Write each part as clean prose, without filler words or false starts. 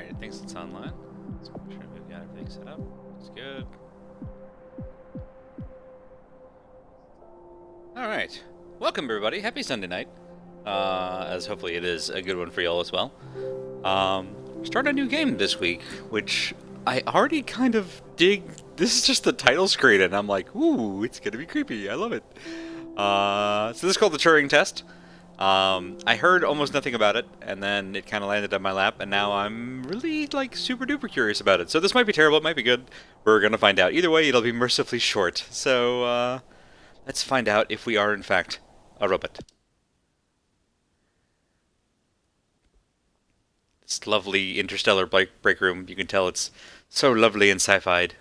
Alright, it thinks it's online. Let's make sure we've got everything set up. It's good. Alright. Welcome, everybody. Happy Sunday night. As hopefully it is a good one for y'all as well. Start a new game this week, which I already kind of dig. This is just the title screen, and I'm like, ooh, it's gonna be creepy. I love it. So this is called the Turing Test. I heard almost nothing about it, and then it kind of landed on my lap, and now I'm really, like, super duper curious about it. So this might be terrible, it might be good. We're gonna find out. Either way, it'll be mercifully short. So, let's find out if we are, in fact, a robot. This lovely Interstellar Breakroom, you can tell it's so lovely and sci-fi'd.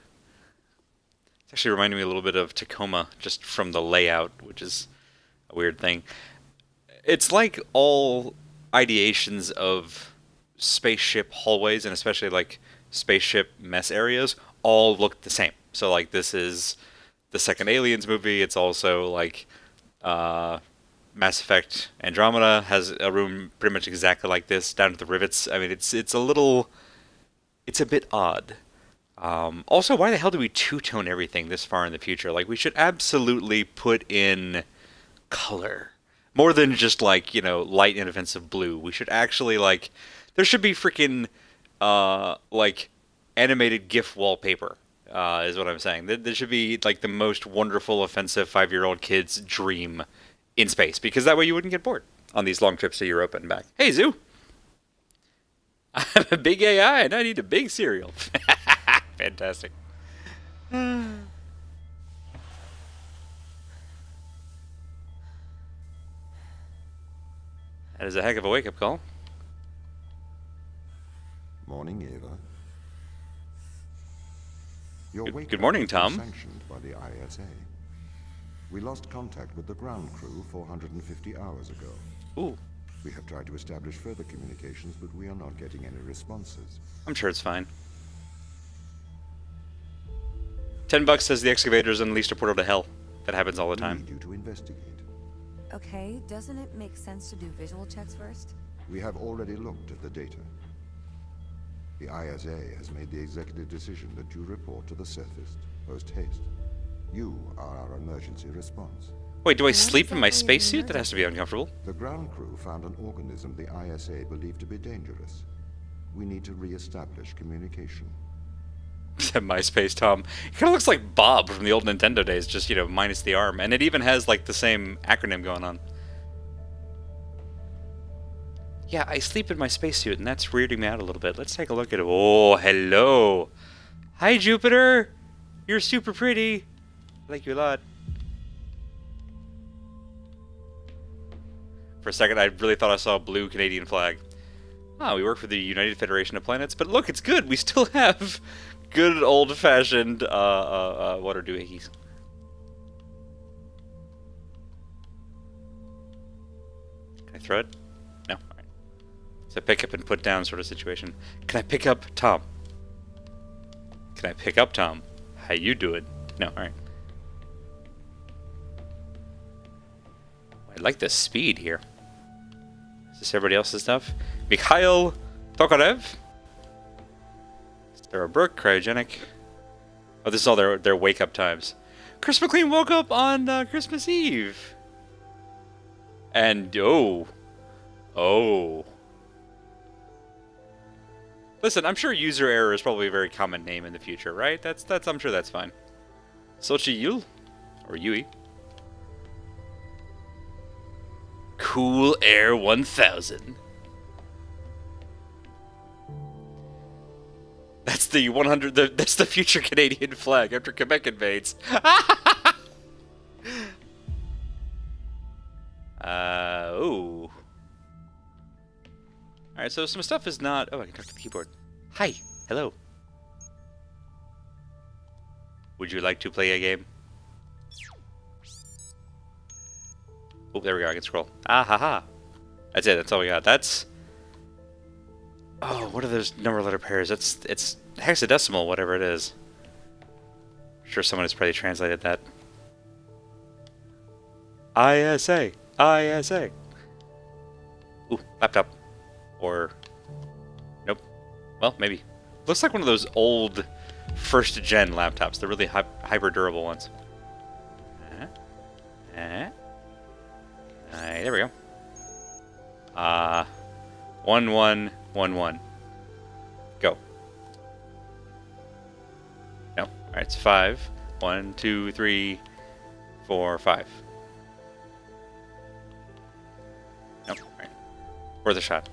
It's actually reminding me a little bit of Tacoma, just from the layout, which is a weird thing. It's like all ideations of spaceship hallways, and especially like spaceship mess areas, all look the same. So like this is the second Aliens movie. It's also like Mass Effect Andromeda has a room pretty much exactly like this, down to the rivets. I mean, it's a bit odd. Also, why the hell do we two-tone everything this far in the future? Like, we should absolutely put in color. More than just, like, you know, light inoffensive blue. We should actually, like... There should be freaking, like, animated GIF wallpaper, is what I'm saying. There should be, like, the most wonderful, offensive 5-year-old kid's dream in space. Because that way you wouldn't get bored on these long trips to Europa and back. Hey, Zoo! I'm a big AI, and I need a big cereal. Fantastic. That is a heck of a wake-up call. Morning, Ava. Your Good morning, Tom. Sanctioned by the ISA. We lost contact with the ground crew 450 hours ago. Ooh. We have tried to establish further communications, but we are not getting any responses. I'm sure it's fine. $10 says the excavator's unleashed a portal to hell. That happens all the We time. need you to investigate. Okay, doesn't it make sense to do visual checks first? We have already looked at the data. The ISA has made the executive decision that you report to the surface post-haste. You are our emergency response. Wait, do I What sleep in my exactly is an spacesuit? That has to be uncomfortable. The ground crew found an organism the ISA believed to be dangerous. We need to re-establish communication. MySpace Tom. He kind of looks like Bob from the old Nintendo days, just, you know, minus the arm. And it even has, like, the same acronym going on. Yeah, I sleep in my spacesuit, and that's weirding me out a little bit. Let's take a look at it. Oh, hello. Hi, Jupiter. You're super pretty. I like you a lot. For a second, I really thought I saw a blue Canadian flag. Ah, we work for the United Federation of Planets, but look, it's good. We still have good old-fashioned water doohickeys. Can I throw it? No. All right. It's a pick up and put down sort of situation. Can I pick up Tom? Can I pick up Tom? How you doing? No. All right. I like the speed here. Is this everybody else's stuff? Mikhail Tokarev. Sarah Brooke, cryogenic. Oh, this is all their wake-up times. Chris McLean woke up on Christmas Eve. And, oh. Listen, I'm sure user error is probably a very common name in the future, right? I'm sure that's fine. Sochi Yul? Or Yui. Cool Air 1000. That's the 100. That's the future Canadian flag after Quebec invades. Ooh. All right, so some stuff is not. Oh, I can talk to the keyboard. Hi, hello. Would you like to play a game? Oh, there we go. I can scroll. Ah, ha, ha. That's it. That's all we got. That's... Oh, what are those number letter pairs? It's hexadecimal, whatever it is. I'm sure someone has probably translated that. ISA. ISA. Ooh, laptop. Or... Nope. Well, maybe. Looks like one of those old first-gen laptops. The really hyper-durable ones. There we go. 1, 1, 1, 1. Go. No. Alright, it's 5. 1, 2, 3, 4, 5. Nope. Alright. Worth a shot.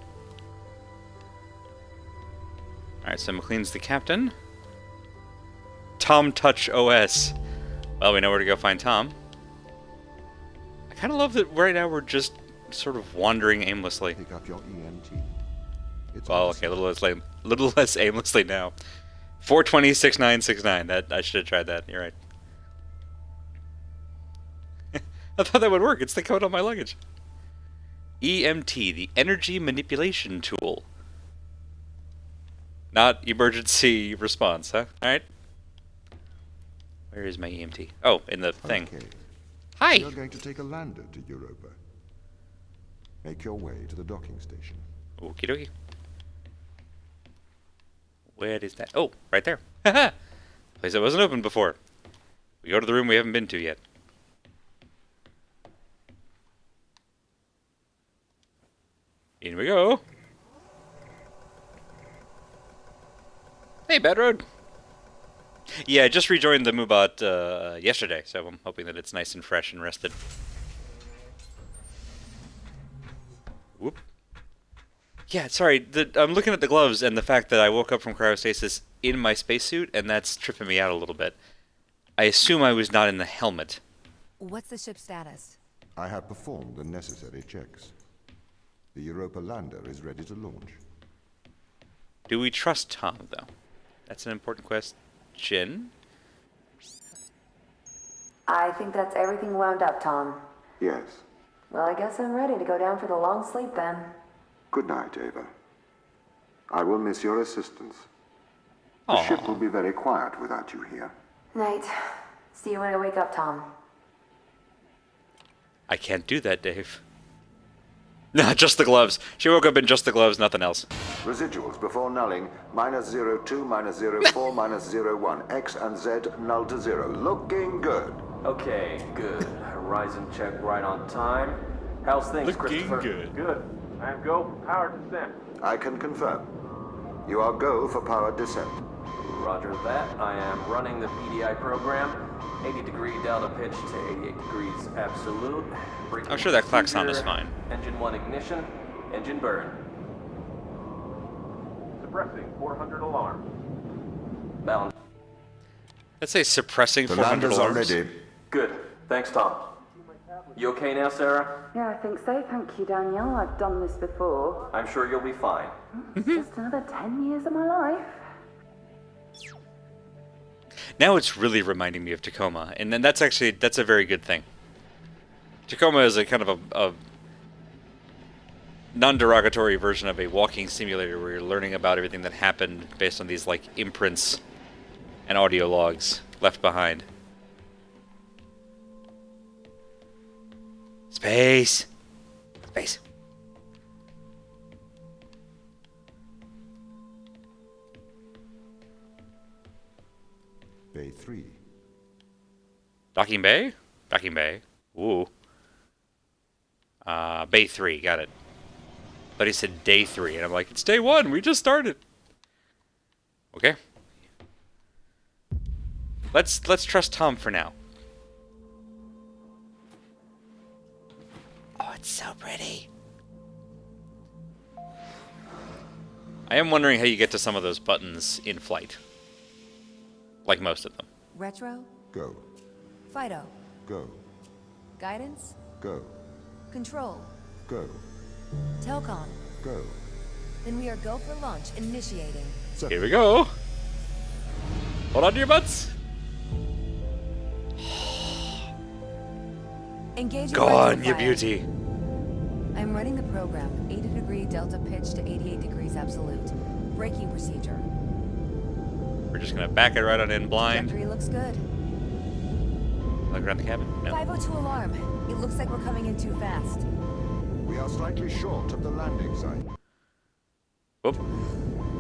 Alright, so McLean's the captain. Tom Touch OS. Well, we know where to go find Tom. I kind of love that right now we're just sort of wandering aimlessly. Pick up your EMT. It's Well, okay, a little less aimlessly now. 420-6969. That I should have tried that. You're right. I thought that would work. It's the code on my luggage. EMT, the energy manipulation tool. Not emergency response, huh? Alright. Where is my EMT? Oh, in the thing. Okay. Hi! You're going to take a lander to Europa. Make your way to the docking station. Okie dokie. Where is that? Oh, right there. Haha! Place that wasn't open before. We go to the room we haven't been to yet. In we go. Hey, Bad Road. Yeah, I just rejoined the Moobot yesterday, so I'm hoping that it's nice and fresh and rested. Whoop. Yeah, sorry, I'm looking at the gloves and the fact that I woke up from cryostasis in my spacesuit, and that's tripping me out a little bit. I assume I was not in the helmet. What's the ship's status? I have performed the necessary checks. The Europa lander is ready to launch. Do we trust Tom, though? That's an important question. I think that's everything wound up, Tom. Yes. Well, I guess I'm ready to go down for the long sleep then. Good night, Ava. I will miss your assistance. The Aw. ship will be very quiet without you here. Night. See you when I wake up, Tom. I can't do that, Dave. Nah, just the gloves. She woke up in just the gloves, nothing else. Residuals before nulling, -02, -04, -01. X and Z null to 0. Looking good. Okay, good. Horizon check right on time. How's things, Christopher? good. Good. I am go for power descent. I can confirm. You are go for power descent. Roger that. I am running the PDI program. 80-degree delta pitch to 88 degrees absolute. Braking I'm sure that klaxon procedure. is fine. Engine 1 ignition. Engine burn. Suppressing 400 alarm. Balance. Let's say suppressing The 400 landers are alarms. ready. Good. Thanks, Tom. You okay now, Sarah? Yeah, I think so. Thank you, Danielle. I've done this before. I'm sure you'll be fine. It's just another 10 years of my life. Now it's really reminding me of Tacoma, and then that's a very good thing. Tacoma is a kind of a non-derogatory version of a walking simulator where you're learning about everything that happened based on these like imprints and audio logs left behind. Space! Space. Bay 3. Docking Bay? Docking Bay. Ooh. Bay 3, got it. But he said day 3, and I'm like, it's day 1, we just started. Okay. Let's trust Tom for now. Oh, it's so pretty. I am wondering how you get to some of those buttons in flight. Like most of them. Retro? Go. Fido? Go. Guidance? Go. Control? Go. Telcom? Go. Then we are go for launch, initiating. Here we go. Hold on to your butts. Engage Go with on, retro you fire. beauty. I'm running the program. 80-degree delta pitch to 88 degrees absolute. Braking procedure. We're just gonna back it right on in blind. Trajectory looks good. Look around the cabin. No. 502 alarm. It looks like we're coming in too fast. We are slightly short of the landing site. Whoop.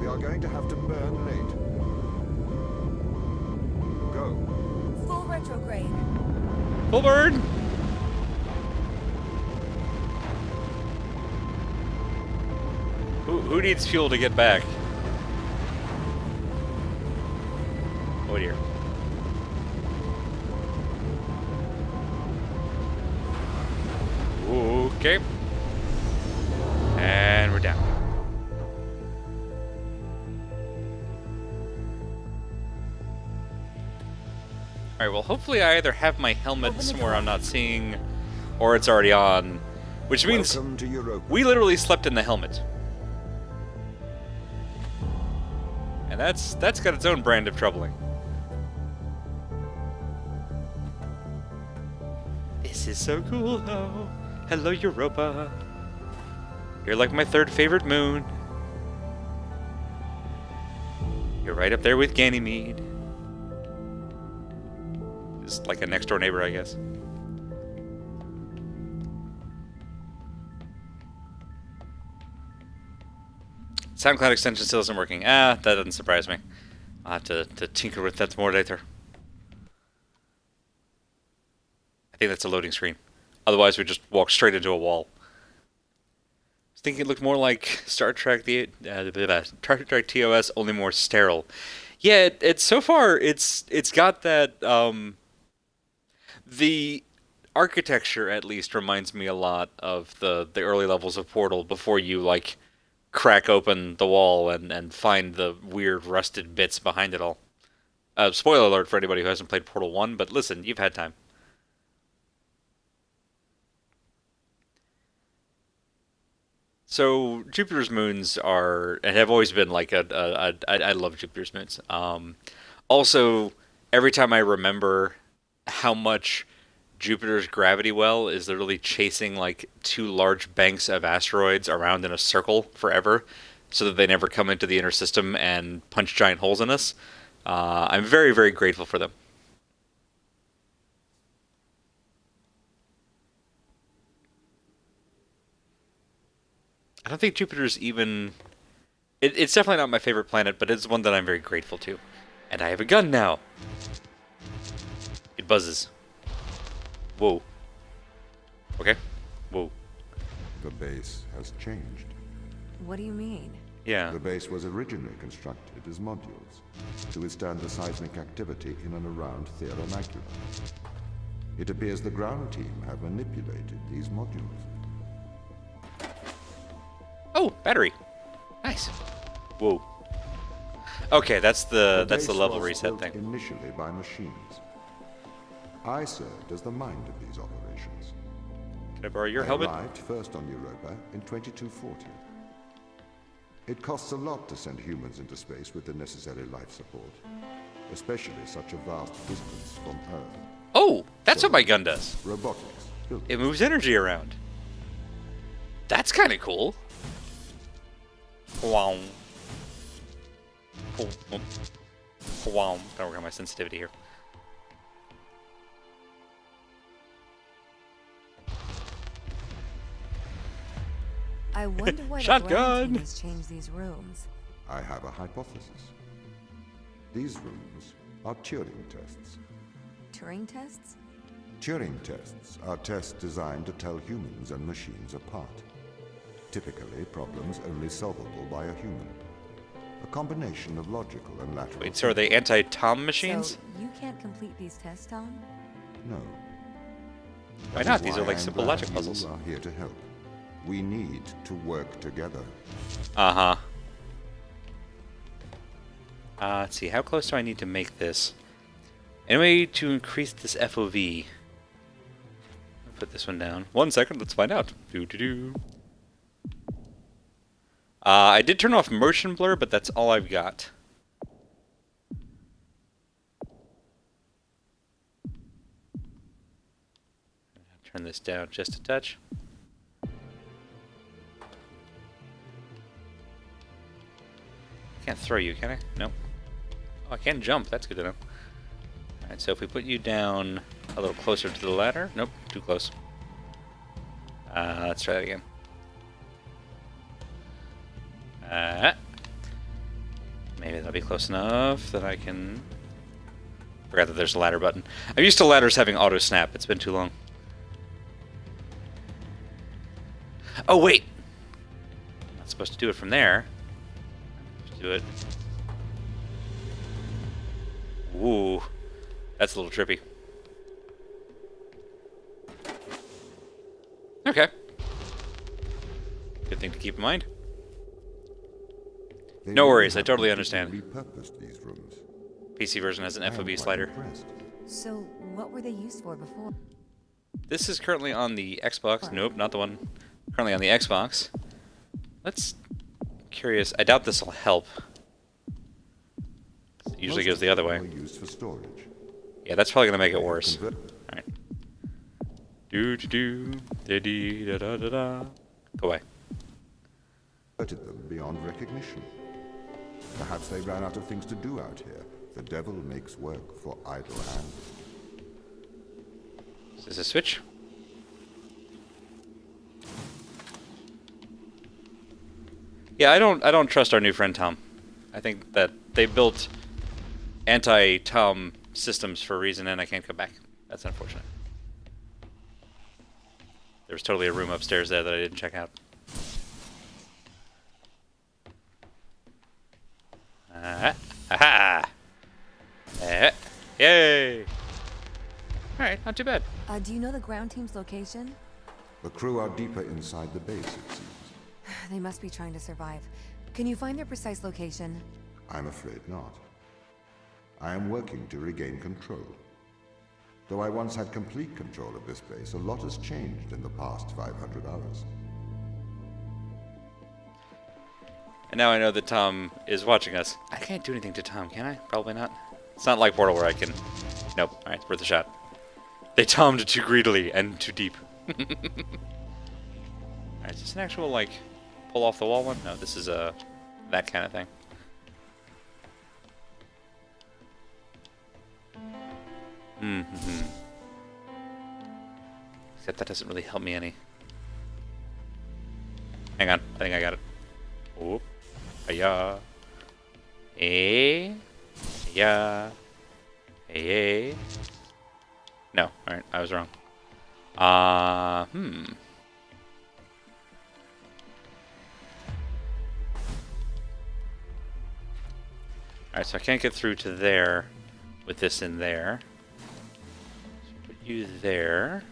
We are going to have to burn late. Go. Full retrograde. Full burn! Who needs fuel to get back? Oh dear. Okay. And we're down. Alright, well hopefully I either have my helmet somewhere I'm not seeing, or it's already on. Which means Welcome to Europa. we literally slept in the helmet. And that's got its own brand of troubling. This is so cool though. Hello Europa. You're like my third favorite moon. You're right up there with Ganymede. Just like a next door neighbor, I guess. SoundCloud extension still isn't working. Ah, that doesn't surprise me. I'll have to tinker with that more later. I think that's a loading screen. Otherwise, we just walk straight into a wall. I was thinking it looked more like Star Trek Star Trek TOS, only more sterile. Yeah, it's so far it's got that the architecture at least reminds me a lot of the early levels of Portal before you like crack open the wall and find the weird rusted bits behind it all. Spoiler alert for anybody who hasn't played Portal 1, but listen, you've had time. So Jupiter's moons are and have always been like I love Jupiter's moons. Also, every time I remember how much Jupiter's gravity well is literally chasing like two large banks of asteroids around in a circle forever, so that they never come into the inner system and punch giant holes in us. I'm very, very grateful for them. I don't think Jupiter's even... It's definitely not my favorite planet, but it's one that I'm very grateful to. And I have a gun now! It buzzes. Whoa. Okay. Whoa. The base has changed. What do you mean? Yeah. The base was originally constructed as modules to withstand the seismic activity in and around Theia Macula. It appears the ground team have manipulated these modules. Oh, battery. Nice. Whoa. Okay, that's the base level was reset built thing. Initially by machines. I served as the mind of these operations. Can I borrow your I helmet? arrived first on Europa in 2240. It costs a lot to send humans into space with the necessary life support, especially such a vast distance from Earth. Oh, that's what my gun does. Robotics built It moves energy around. That's kind of cool. Wow. Wow. Gotta work on my sensitivity here. I wonder why the Shotgun! ground team has changed these rooms. I have a hypothesis. These rooms are Turing tests. Turing tests? Turing tests are tests designed to tell humans and machines apart. Typically, problems only solvable by a human. A combination of logical and lateral... Wait, so are they anti-Tom machines? So you can't complete these tests, Tom? No. Why That not? is These are why like I'm simple glad logic puzzles. You are here to help. We need to work together. Uh-huh. Let's see, how close do I need to make this? Anyway, to increase this FOV. I'll put this one down. 1 second, let's find out. Doo-doo-doo. I did turn off motion blur, but that's all I've got. Turn this down just a touch. Can't throw you, can I? No. Oh, I can jump. That's good to know. Alright, so if we put you down a little closer to the ladder. Nope, too close. Let's try that again. Maybe that'll be close enough that I can... Forgot that there's a ladder button. I'm used to ladders having auto snap. It's been too long. Oh, wait! I'm not supposed to do it from there. Let's do it. Ooh. That's a little trippy. Okay. Good thing to keep in mind. No worries, I totally understand. Repurposed these rooms. PC version has an I am FOV quite slider. impressed. So, what were they used for before? This is currently on the Xbox. Nope, not the one. Currently on the Xbox. Let's... Curious. I doubt this will help. It usually goes the other way. Are used for storage. Yeah, that's probably gonna make it worse. Convert- Alright. Do da dee da da da da. Go away. Converted them beyond recognition. Perhaps they ran out of things to do out here. The devil makes work for idle hands. Is this a switch? Yeah, I don't trust our new friend Tom. I think that they built anti-Tom systems for a reason, and I can't come back. That's unfortunate. There was totally a room upstairs there that I didn't check out. Aha! Yay! Alright, not too bad. Do you know the ground team's location? The crew are deeper inside the base, it seems. They must be trying to survive. Can you find their precise location? I'm afraid not. I am working to regain control. Though I once had complete control of this base, a lot has changed in the past 500 hours. And now I know that Tom is watching us. I can't do anything to Tom, can I? Probably not. It's not like Portal where I can... Nope. Alright, it's worth a shot. They Tommed too greedily and too deep. Alright, is this an actual, like, pull off the wall one? No, this is a... that kind of thing. Except that doesn't really help me any. Hang on, I think I got it. Whoop. Hiya. Hey. Hiya. Hey. No, alright, I was wrong. Alright, so I can't get through to there with this in there. So put you there.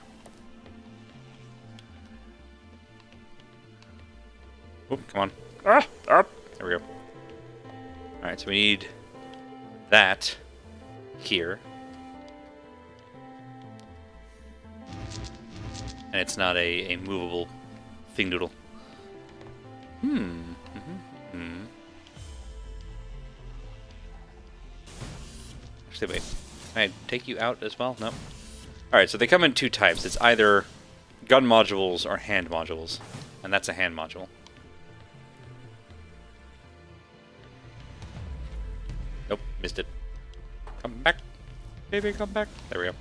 Oop, come on. Ah! Up! There we go. Alright, so we need that here. And it's not a movable thing doodle. Actually, wait. Can I take you out as well? No. Alright, so they come in two types. It's either gun modules or hand modules. And that's a hand module. Nope, missed it. Come back. Baby, come back. There we go.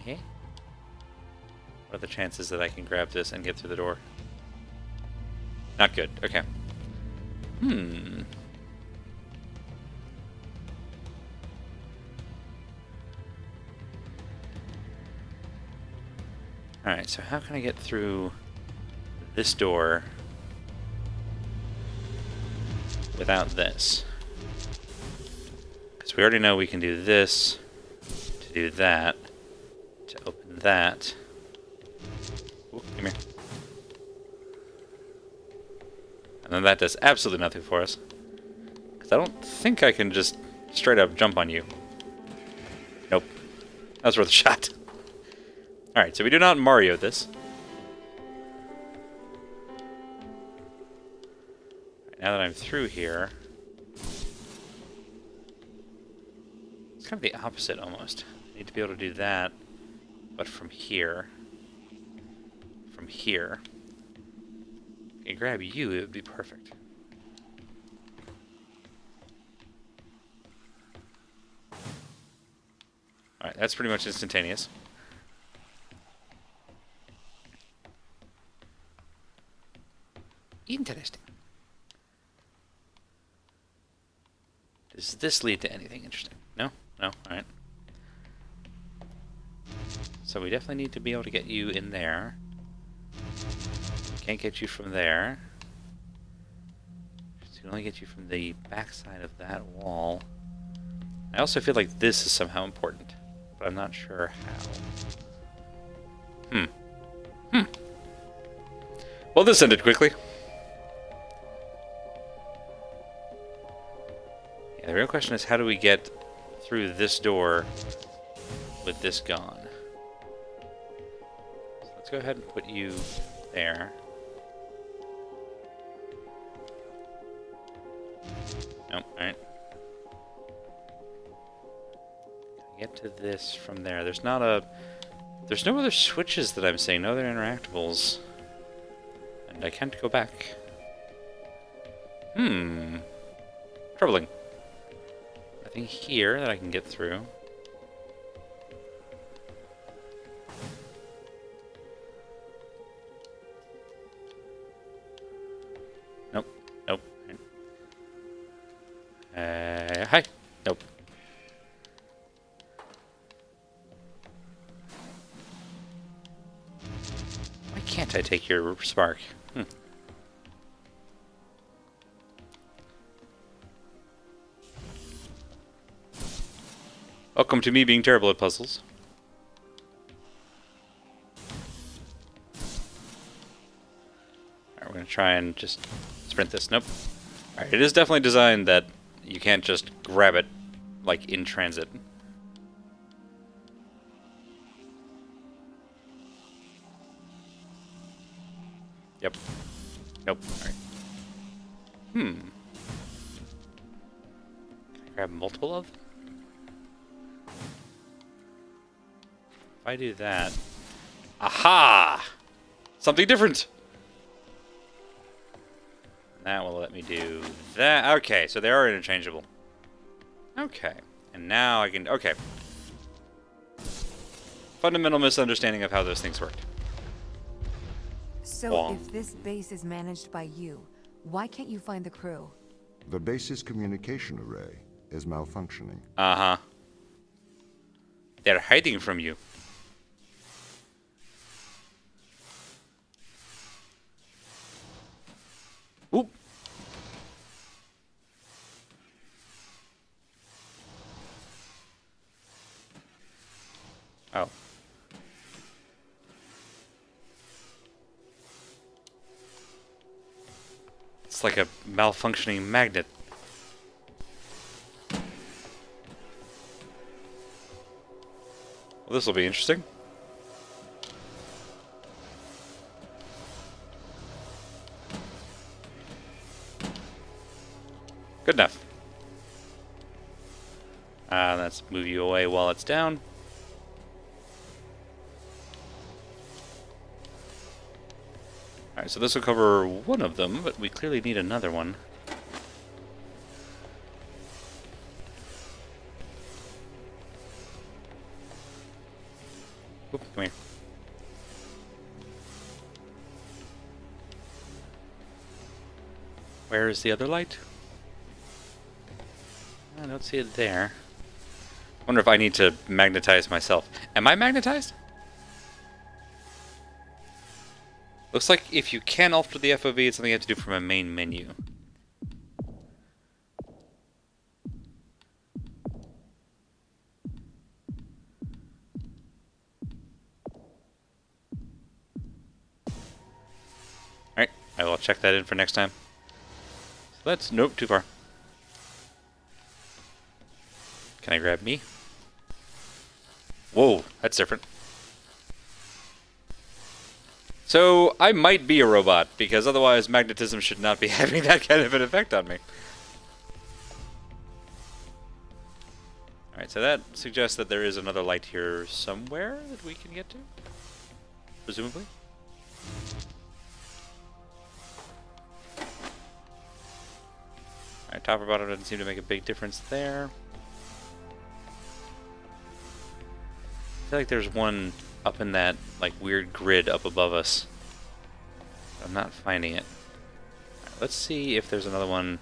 Hey. What are the chances that I can grab this and get through the door? Not good. Okay. Alright, so how can I get through this door without this? Because we already know we can do this to do that, to open that. Ooh, come here. And then that does absolutely nothing for us. Because I don't think I can just straight up jump on you. Nope. That was worth a shot. Alright, so we do not Mario this. Right, now that I'm through here... It's kind of the opposite, almost. I need to be able to do that, but from here. From here. If I can grab you, it would be perfect. Alright, that's pretty much instantaneous. Interesting. Does this lead to anything interesting? No? No? Alright. So we definitely need to be able to get you in there. Can't get you from there. So we can only get you from the backside of that wall. I also feel like this is somehow important, but I'm not sure how. Well, this ended quickly. Yeah, the real question is, how do we get through this door with this gone? So let's go ahead and put you there. Nope, alright. Get to this from there. There's no other switches that I'm seeing, no other interactables. And I can't go back. Troubling. Nothing here that I can get through. Nope. Nope. Hi. Nope. Why can't I take your spark? Welcome to me being terrible at puzzles. Alright, we're gonna try and just sprint this. Nope. Alright, it is definitely designed that you can't just grab it, like, in transit. Yep. Nope. Alright. Can I grab multiple of them? If I do that... Aha! Something different! That will let me do that. Okay, so they are interchangeable. Okay. And now I can... Okay. Fundamental misunderstanding of how those things work. So if this base is managed by you, why can't you find the crew? The base's communication array is malfunctioning. Uh-huh. They're hiding from you. Oop. Oh. It's like a malfunctioning magnet. Well, this will be interesting. Good enough. Let's move you away while it's down. Alright, so this will cover one of them, but we clearly need another one. Oop, come here. Where is the other light? I don't see it there. I wonder if I need to magnetize myself. Am I magnetized? Looks like if you can alter the FOV, it's something you have to do from a main menu. Alright, I will check that in for next time. So that's... Nope, too far. Can I grab me? Whoa, that's different. So, I might be a robot, because otherwise magnetism should not be having that kind of an effect on me. Alright, so that suggests that there is another light here somewhere that we can get to? Presumably? Alright, top or bottom doesn't seem to make a big difference there. I feel like there's one up in that, like, weird grid up above us. I'm not finding it. Let's see if there's another one.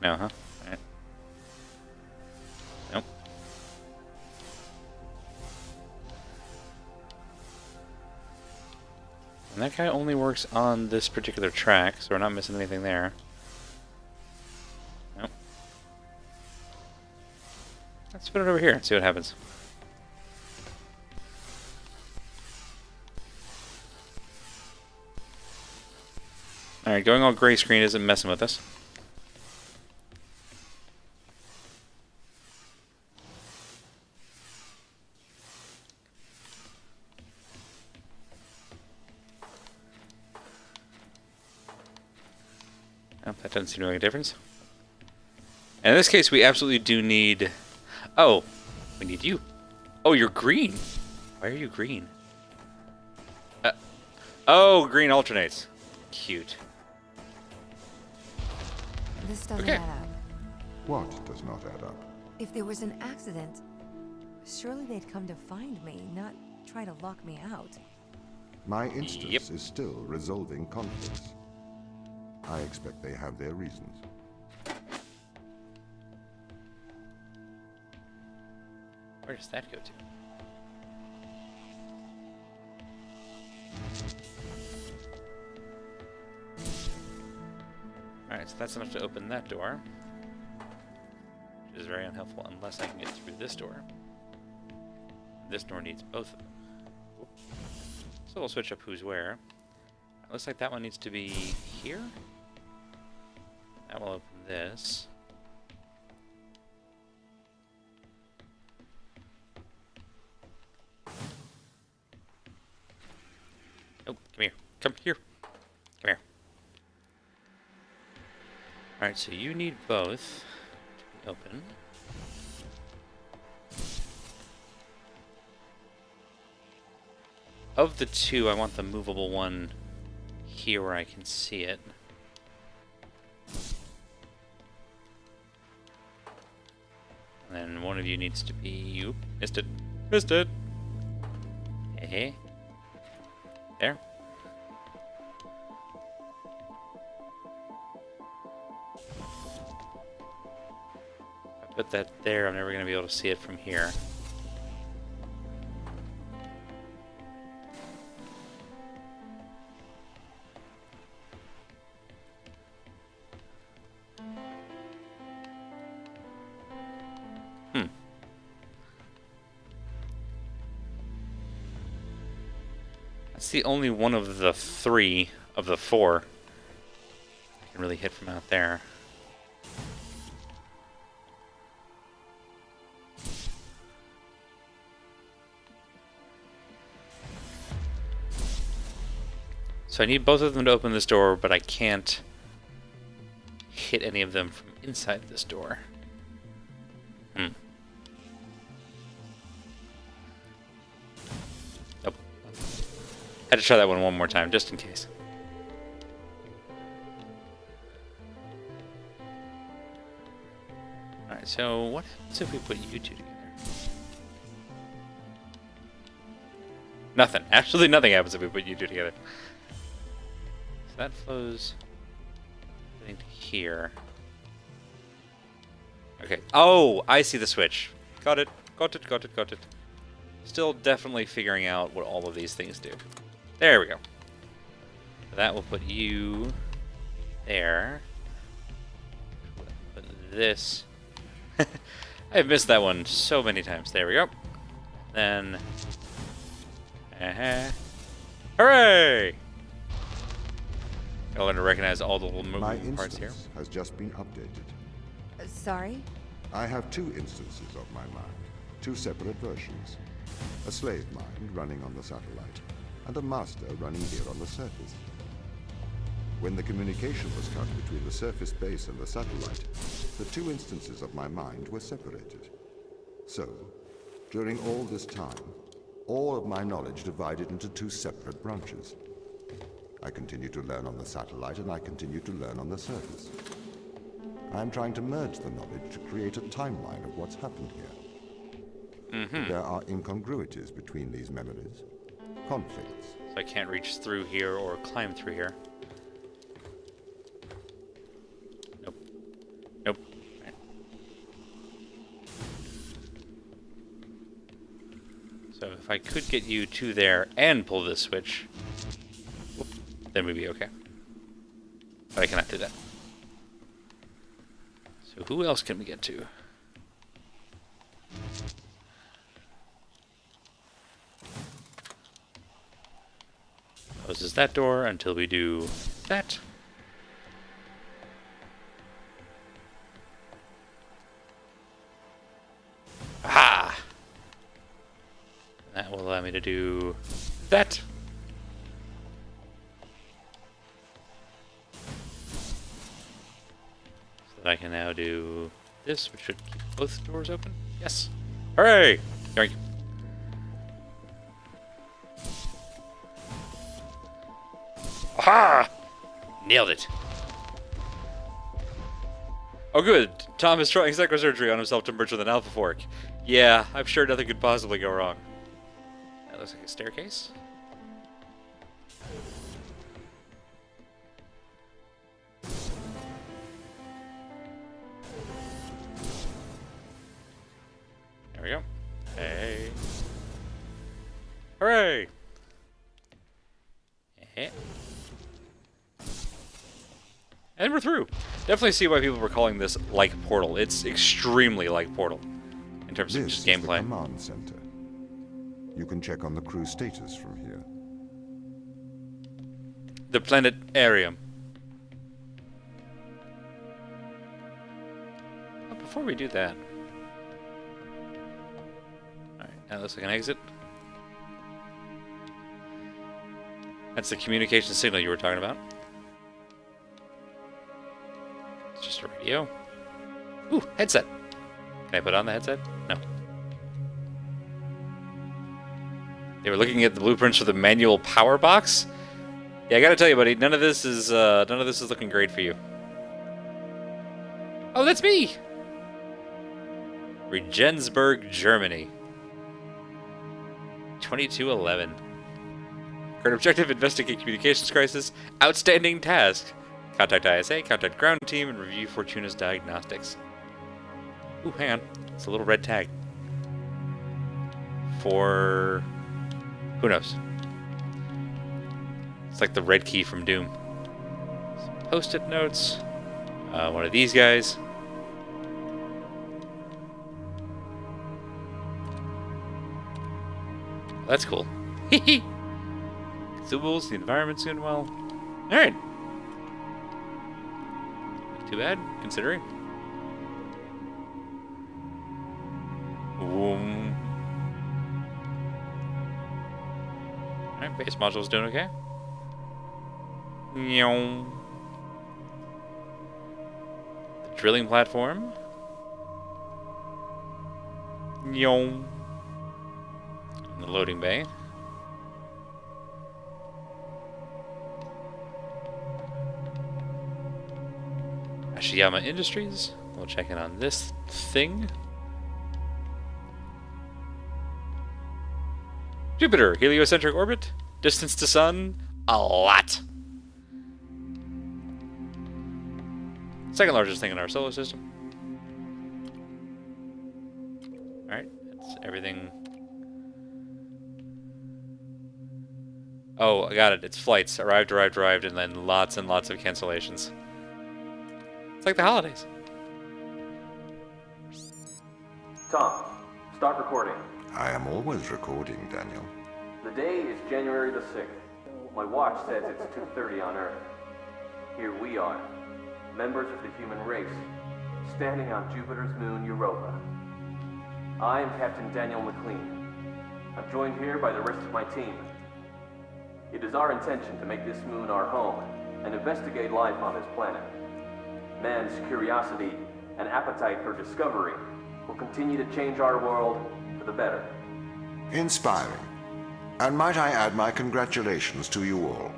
No, huh? Alright. Nope. And that guy only works on this particular track, so we're not missing anything there. Nope. Let's put it over here and see what happens. Alright, going all gray screen isn't messing with us. Oh, that doesn't seem to make a difference. And in this case, we absolutely do need... Oh, we need you. Oh, you're green. Why are you green? Oh, green alternates. Cute. This doesn't Okay. add up. What does not add up? If there was an accident, surely they'd come to find me, not try to lock me out. My instance Yep. is still resolving conflicts. I expect they have their reasons. Where does that go to? Alright, so that's enough to open that door. Which is very unhelpful unless I can get through this door. This door needs both of them. Oop. So we'll switch up who's where. It looks like that one needs to be here. That will open this. Oh, come here. Come here. Come here. Alright, so you need both to be open. Of the two, I want the movable one here where I can see it. And then one of you needs to be... Oop, missed it. Missed it! Hey. There. If I put that there, I'm never going to be able to see it from here. That's the only one of the three of the four I can really hit from out there. So I need both of them to open this door, but I can't hit any of them from inside this door. Nope. Had to try that one more time, just in case. Alright, so what happens if we put you two together? Nothing. Absolutely nothing happens if we put you two together. So that flows I think to here. Okay. Oh, I see the switch. Got it. Got it. Got it. Got it. Still definitely figuring out what all of these things do. There we go. That will put you there. Put this. I've missed that one so many times. There we go. Then. Hooray! Gotta learn to recognize all the little My moving parts here. instance has just been updated. Sorry? I have two instances of my mind, two separate versions. A slave mind running on the satellite, and a master running here on the surface. When the communication was cut between the surface base and the satellite, the two instances of my mind were separated. So, during all this time, all of my knowledge divided into two separate branches. I continue to learn on the satellite, and I continue to learn on the surface. I am trying to merge the knowledge to create a timeline of what's happened here. There are incongruities between these memories. conflicts. So I can't reach through here or climb through here. Nope. Nope. Right. So if I could get you to there and pull this switch, whoop, then we'd be okay. But I cannot do that. So who else can we get to? Closes that door until we do that. Aha! That will allow me to do that. So that I can now do this, which should keep both doors open. Yes. Hooray! Thank you. Aha! Nailed it. Oh good, Tom is trying psychosurgery on himself to merge with an alpha fork. Yeah, I'm sure nothing could possibly go wrong. That looks like a staircase. There we go. Hey. Hooray! Hey. And we're through. Definitely see why people were calling this like Portal. It's extremely like Portal in terms of This just is the gameplay. command center. You can check on the crew status from here. The planetarium. Oh, before we do that. Alright, that looks like an exit. That's the communication signal you were talking about. It's just a radio. Ooh, headset. Can I put on the headset? No. They were looking at the blueprints for the manual power box. Yeah, I gotta tell you, buddy, none of this is looking great for you. Oh, that's me. Regensburg, Germany. 2211. Current objective: investigate communications crisis. Outstanding task. Contact ISA, contact ground team, and review Fortuna's diagnostics. Ooh, hang on. It's a little red tag. For... who knows? It's like the red key from Doom. Some post-it notes. One of these guys. Well, that's cool. Hee Consumables, the environment's doing well. Alright. Too bad, considering. Alright, base module's doing okay. The drilling platform. And the loading bay. Ashiyama Industries. We'll check in on this thing. Jupiter, heliocentric orbit. Distance to Sun, a lot. Second largest thing in our solar system. Alright, that's everything. Oh, I got it. It's flights. Arrived, and then lots and lots of cancellations. It's like the holidays. Tom, start recording. I am always recording, Daniel. The day is January the 6th. My watch says it's 2:30 on Earth. Here we are, members of the human race, standing on Jupiter's moon Europa. I am Captain Daniel McLean. I'm joined here by the rest of my team. It is our intention to make this moon our home and investigate life on this planet. Man's curiosity and appetite for discovery will continue to change our world for the better. Inspiring. And might I add my congratulations to you all.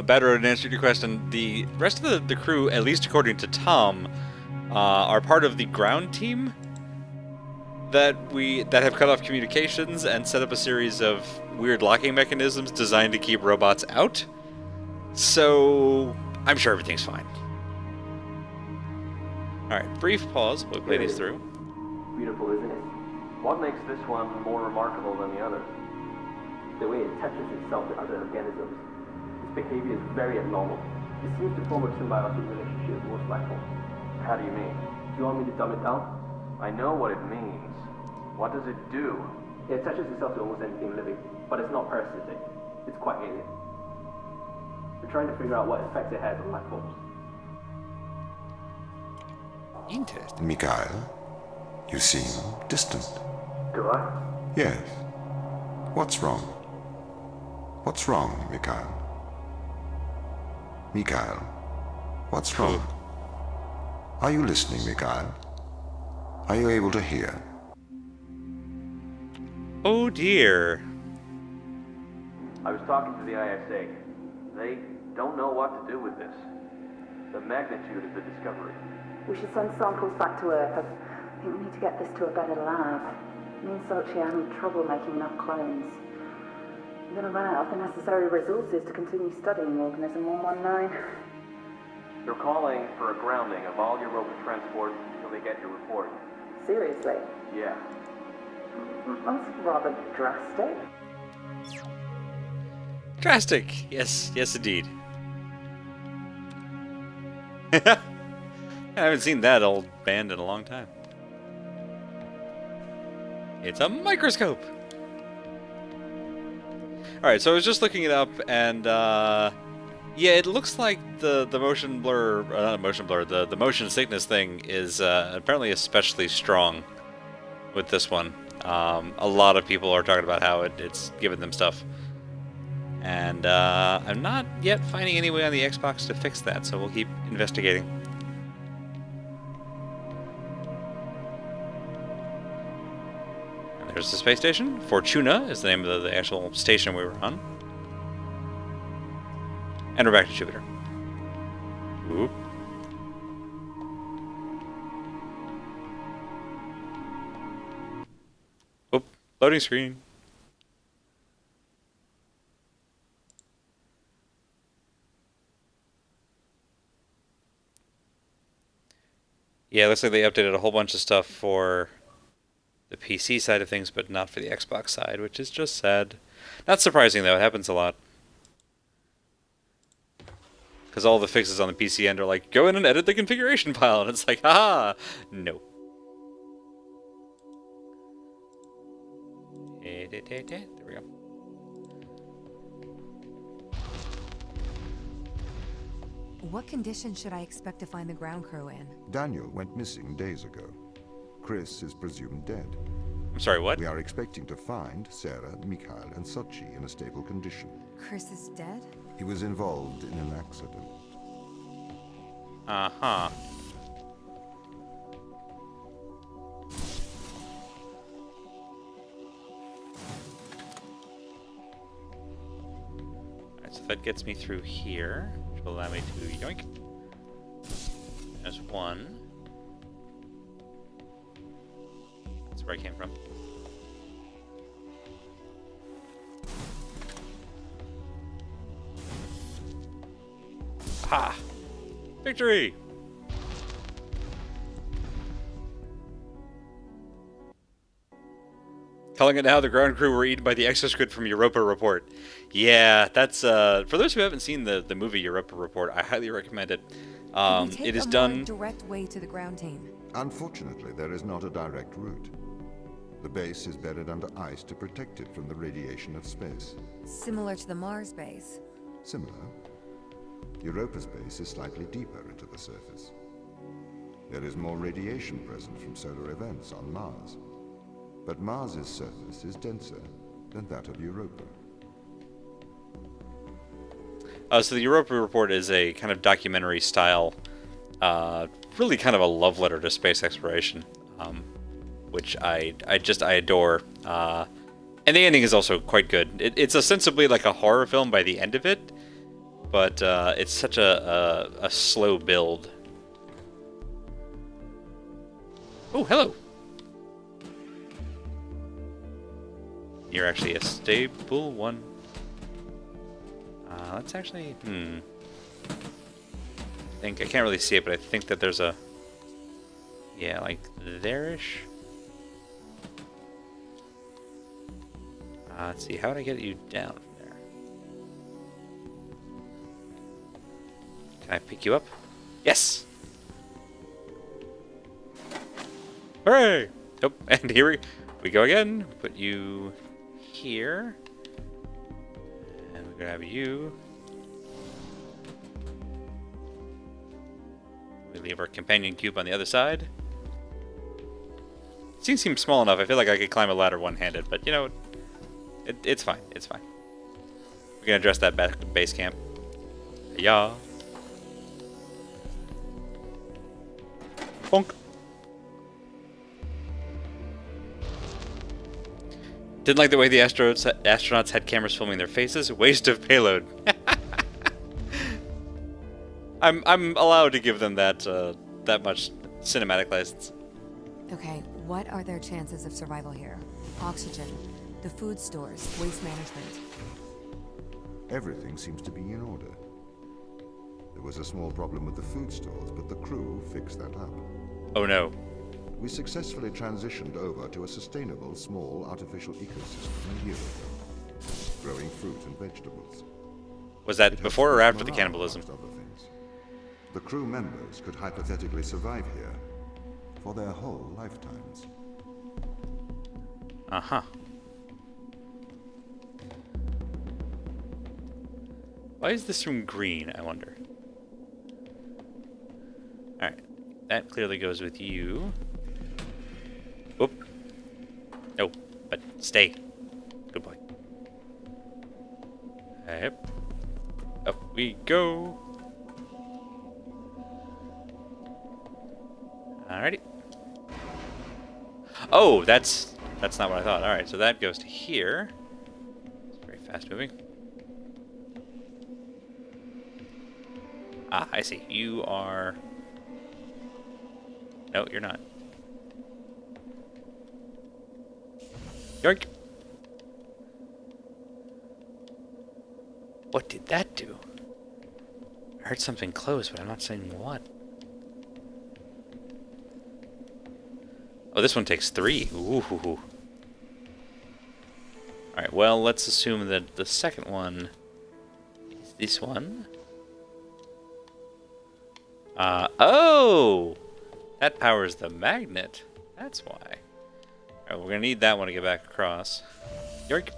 Bad Road answered your question. The rest of the crew, at least according to Tom, are part of the ground team. that have cut off communications and set up a series of weird locking mechanisms designed to keep robots out. So I'm sure everything's fine. Alright, brief pause. We'll play these through. Beautiful, isn't it? What makes this one more remarkable than the others? The way it attaches itself to other organisms. Its behavior is very abnormal. It seems to form a symbiotic relationship with most life forms. How do you mean? Do you want me to dumb it down? I know what it means. What does it do? It attaches itself to almost anything living, but it's not parasitic. It's quite alien. We're trying to figure out what effects it has on life forms. Interesting. Mikhail, you seem distant. Do I? Yes. What's wrong? What's wrong, Mikhail? Mikhail, what's wrong? Are you listening, Mikhail? Are you able to hear? Oh dear. I was talking to the ISA. They don't know what to do with this. The magnitude of the discovery. We should send samples back to Earth. I think we need to get this to a better lab. Me and Sochi are having trouble making enough clones. I'm going to run out of the necessary resources to continue studying Organism 119. They're calling for a grounding of all Europa transport until they get your report. Seriously? Yeah. That's rather drastic. Drastic. Yes, yes indeed. I haven't seen that old band in a long time. It's a microscope! Alright, so I was just looking it up, and, yeah, it looks like the motion blur, not motion blur, the motion sickness thing is, apparently especially strong with this one. A lot of people are talking about how it's giving them stuff. And, I'm not yet finding any way on the Xbox to fix that, so we'll keep investigating. There's the space station. Fortuna is the name of the actual station we were on. And we're back to Jupiter. Oop. Oop. Loading screen. Yeah, it looks like they updated a whole bunch of stuff for the PC side of things, but not for the Xbox side, which is just sad. Not surprising, though. It happens a lot. Because all the fixes on the PC end are like, go in and edit the configuration file, and it's like, haha, no. There we go. What condition should I expect to find the ground crew in? Daniel went missing days ago. Chris is presumed dead. I'm sorry, what? We are expecting to find Sarah, Mikhail, and Sochi in a stable condition. Chris is dead? He was involved in an accident. Uh-huh. Alright, so that gets me through here, which will allow me to yoink. There's one. That's where I came from. Ha! Victory! Calling it now, the ground crew were eaten by the exosquid from Europa Report. Yeah, that's, for those who haven't seen the movie Europa Report, I highly recommend it. It is done... More direct way to the ground team. Unfortunately, there is not a direct route. The base is buried under ice to protect it from the radiation of space. Similar to the Mars base. Similar. Europa's base is slightly deeper into the surface. There is more radiation present from solar events on Mars. But Mars's surface is denser than that of Europa. So the Europa Report is a kind of documentary style, really kind of a love letter to space exploration, which I adore. And the ending is also quite good. It's ostensibly like a horror film by the end of it, but it's such a slow build. Oh, hello. You're actually a stable one. Let's actually, I can't really see it, but I think that there's a, yeah, like there-ish. Let's see, how would I get you down from there? Can I pick you up? Yes! Hooray! Nope, and here we go again. Put you here. And we're gonna have you. We leave our companion cube on the other side. Scene seems small enough. I feel like I could climb a ladder one-handed, but you know, it's fine. It's fine. We're gonna address that back to base camp. Yeah. Bonk. Didn't like the way the astronauts had cameras filming their faces. Waste of payload. I'm allowed to give them that that much cinematic license. Okay, what are their chances of survival here? Oxygen, the food stores, waste management. Everything seems to be in order. There was a small problem with the food stores, but the crew fixed that up. Oh no. We successfully transitioned over to a sustainable, small, artificial ecosystem a year ago, growing fruit and vegetables. Was that before or after the cannibalism? Other things. The crew members could hypothetically survive here for their whole lifetimes. Uh-huh. Why is this room green, I wonder? Alright. That clearly goes with you. Oop. No, but stay. Good boy. Yep. Up we go. Alrighty. Oh, that's not what I thought. Alright, so that goes to here. It's very fast moving. Ah, I see. You are... No, you're not. Yoink! What did that do? I heard something close, but I'm not saying what. Oh, this one takes 3. Ooh. Alright, well, let's assume that the second one is this one. Oh! That powers the magnet. That's why. Alright, we're gonna need that one to get back across. Yoink!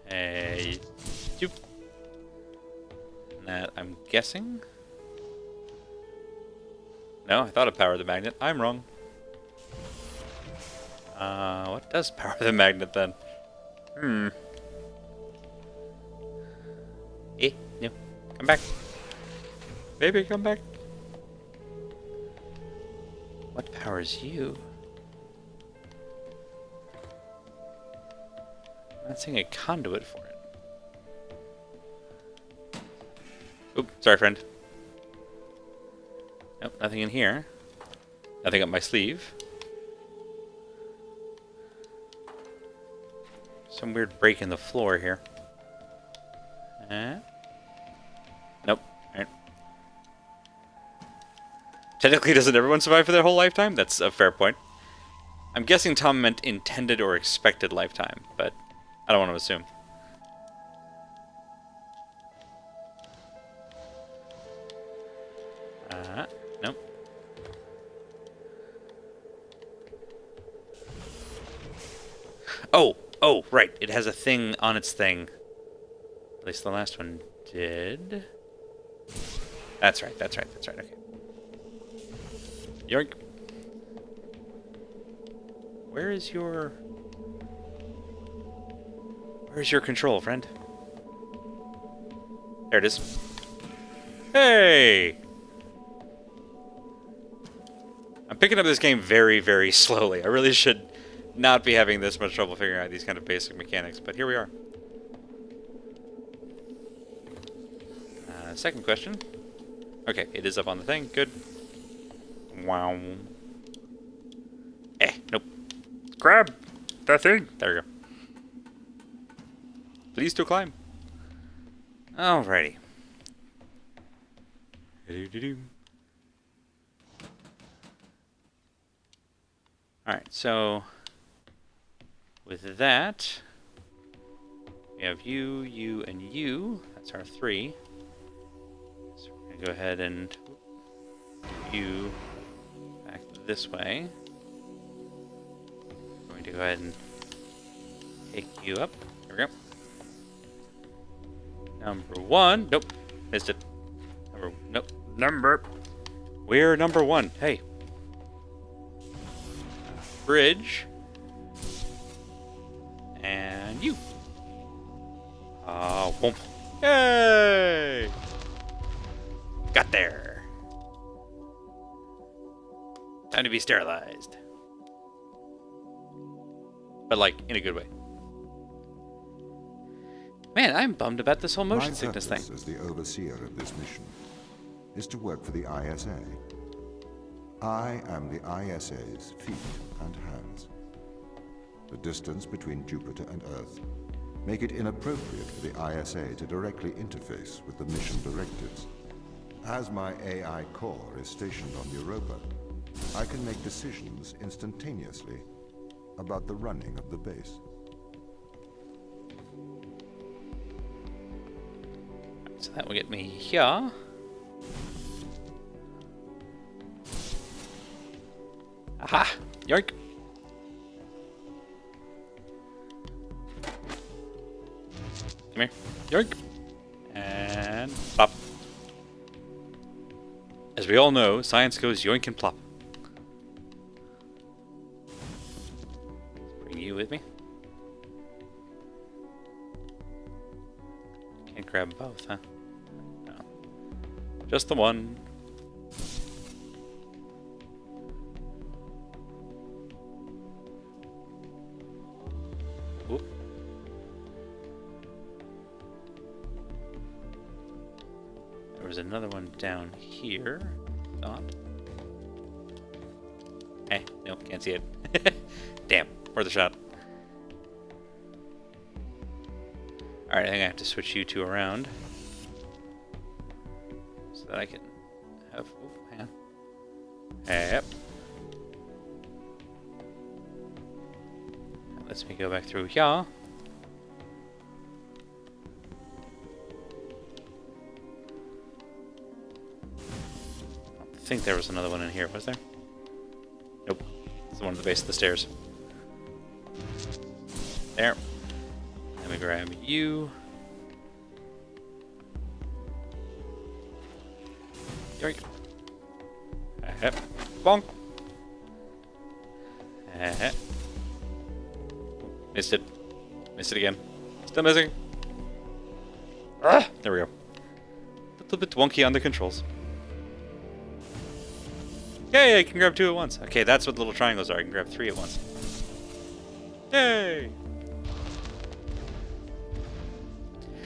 Hey. Yoop. And that, I'm guessing? No, I thought it powered the magnet. I'm wrong. What does power the magnet then? No. Come back. Baby, come back. What powers you? I'm not seeing a conduit for it. Oop, sorry, friend. Nope, nothing in here. Nothing up my sleeve. Some weird break in the floor here. Nope. Alright. Technically, doesn't everyone survive for their whole lifetime? That's a fair point. I'm guessing Tom meant intended or expected lifetime, but I don't want to assume. Nope. Oh, right. It has a thing on its thing. At least the last one did. That's right. Okay. Yoink. Where's your control, friend? There it is. Hey! I'm picking up this game very, very slowly. I really should not be having this much trouble figuring out these kind of basic mechanics, but here we are. Second question. Okay, it is up on the thing. Good. Wow. Nope. grab that thing. There we go. Please to climb. Alrighty. Alright, so with that, we have you, you, and you. That's our 3. So we're going to go ahead and do you back this way. We're going to go ahead and take you up. There we go. Number 1. Nope. Missed it. Nope. We're number 1. Hey. Bridge. And you. Whoomp. Yay! Got there. Time to be sterilized. But, like, in a good way. Man, I'm bummed about this whole motion sickness thing. My purpose as the overseer of this mission is to work for the ISA. I am the ISA's feet and hands. The distance between Jupiter and Earth make it inappropriate for the ISA to directly interface with the mission directives. As my AI core is stationed on Europa, I can make decisions instantaneously about the running of the base. So that will get me here. Aha! Yoink! Come here. Yoink! And plop. As we all know, science goes yoink and plop. Bring you with me. Can't grab both, huh? No. Just the one. Oop. There was another one down here. Thought. Hey, no, can't see it. Damn, worth a shot. Alright, I think I have to switch you two around. So that I can have... Oh, hang on. Yep. That lets me go back through here. I think there was another one in here, was there? Nope. It's the one at the base of the stairs. There. Let me grab you. Yoink. Bonk. Missed it. Missed it again. Still missing. Ah, there we go. A little bit wonky on the controls. Yay, I can grab 2 at once. Okay, that's what the little triangles are. I can grab 3 at once. Yay!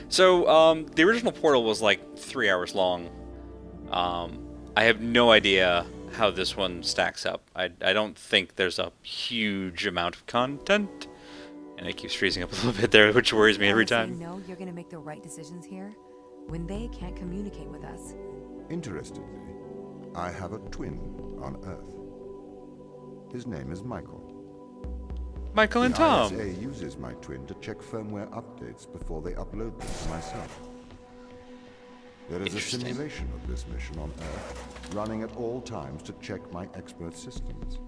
So, the original portal was like 3 hours long. I have no idea how this one stacks up. I don't think there's a huge amount of content. And it keeps freezing up a little bit there, which worries me every time. You know you're gonna make the right decisions here when they can't communicate with us. Interestingly, I have a twin on Earth. His name is Michael. Michael and Tom. The ISA uses my twin to check firmware updates before they upload them to myself. There is a simulation of this mission on Earth, running at all times to check my expert systems.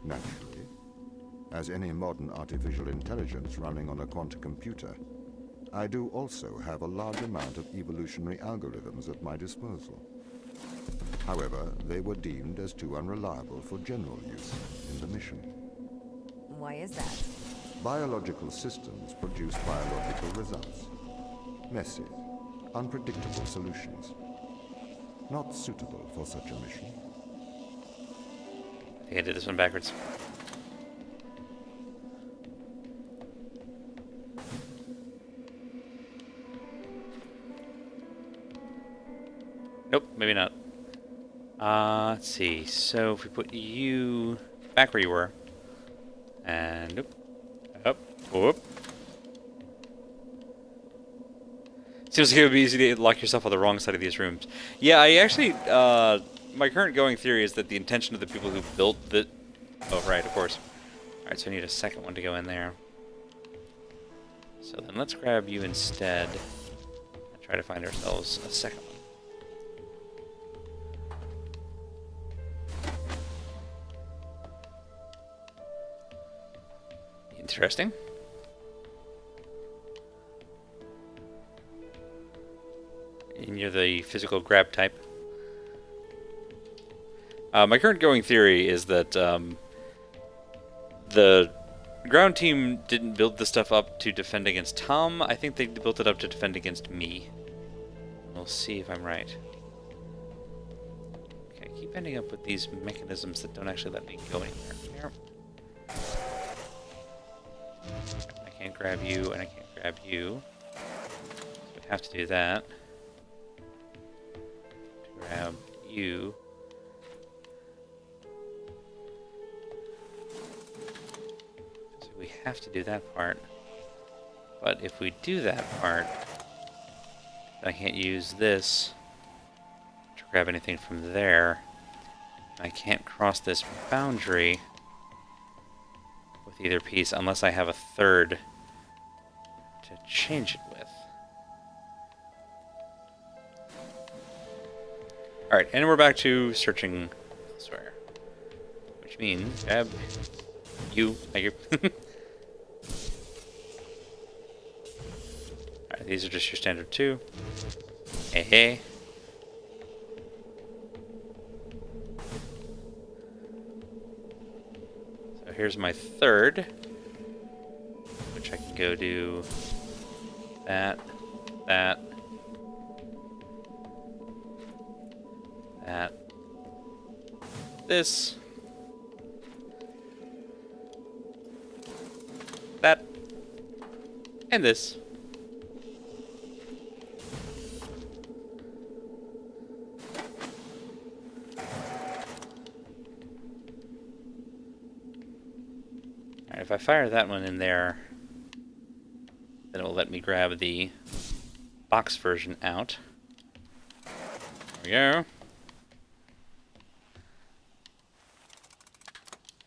Naturally, as any modern artificial intelligence running on a quantum computer, I do also have a large amount of evolutionary algorithms at my disposal. However, they were deemed as too unreliable for general use in the mission. Why is that? Biological systems produce biological results. Messy, unpredictable solutions. Not suitable for such a mission. I think I did this one backwards. Nope, maybe not. Let's see. So if we put you back where you were. And nope. Up. Whoop. Seems like it would be easy to lock yourself on the wrong side of these rooms. Yeah, I actually, my current going theory is that the intention of the people who built the... Oh, right, of course. Alright, so I need a second one to go in there. So then let's grab you instead. And try to find ourselves a second one. Interesting. And you're the physical grab type. My current going theory is that the ground team didn't build the stuff up to defend against Tom. I think they built it up to defend against me. We'll see if I'm right. Okay, I keep ending up with these mechanisms that don't actually let me go anywhere. Here. I can't grab you, and I can't grab you. So we have to do that. Grab you. So we have to do that part. But if we do that part, I can't use this to grab anything from there. I can't cross this boundary with either piece unless I have a third to change it with. Alright, and we're back to searching elsewhere. Which means, grab you. Thank you. Alright, these are just your standard 2. Hey, hey. So here's my third, which I can go do that, that, that, this, that, and this. Alright, if I fire that one in there, then it will let me grab the box version out. There we go.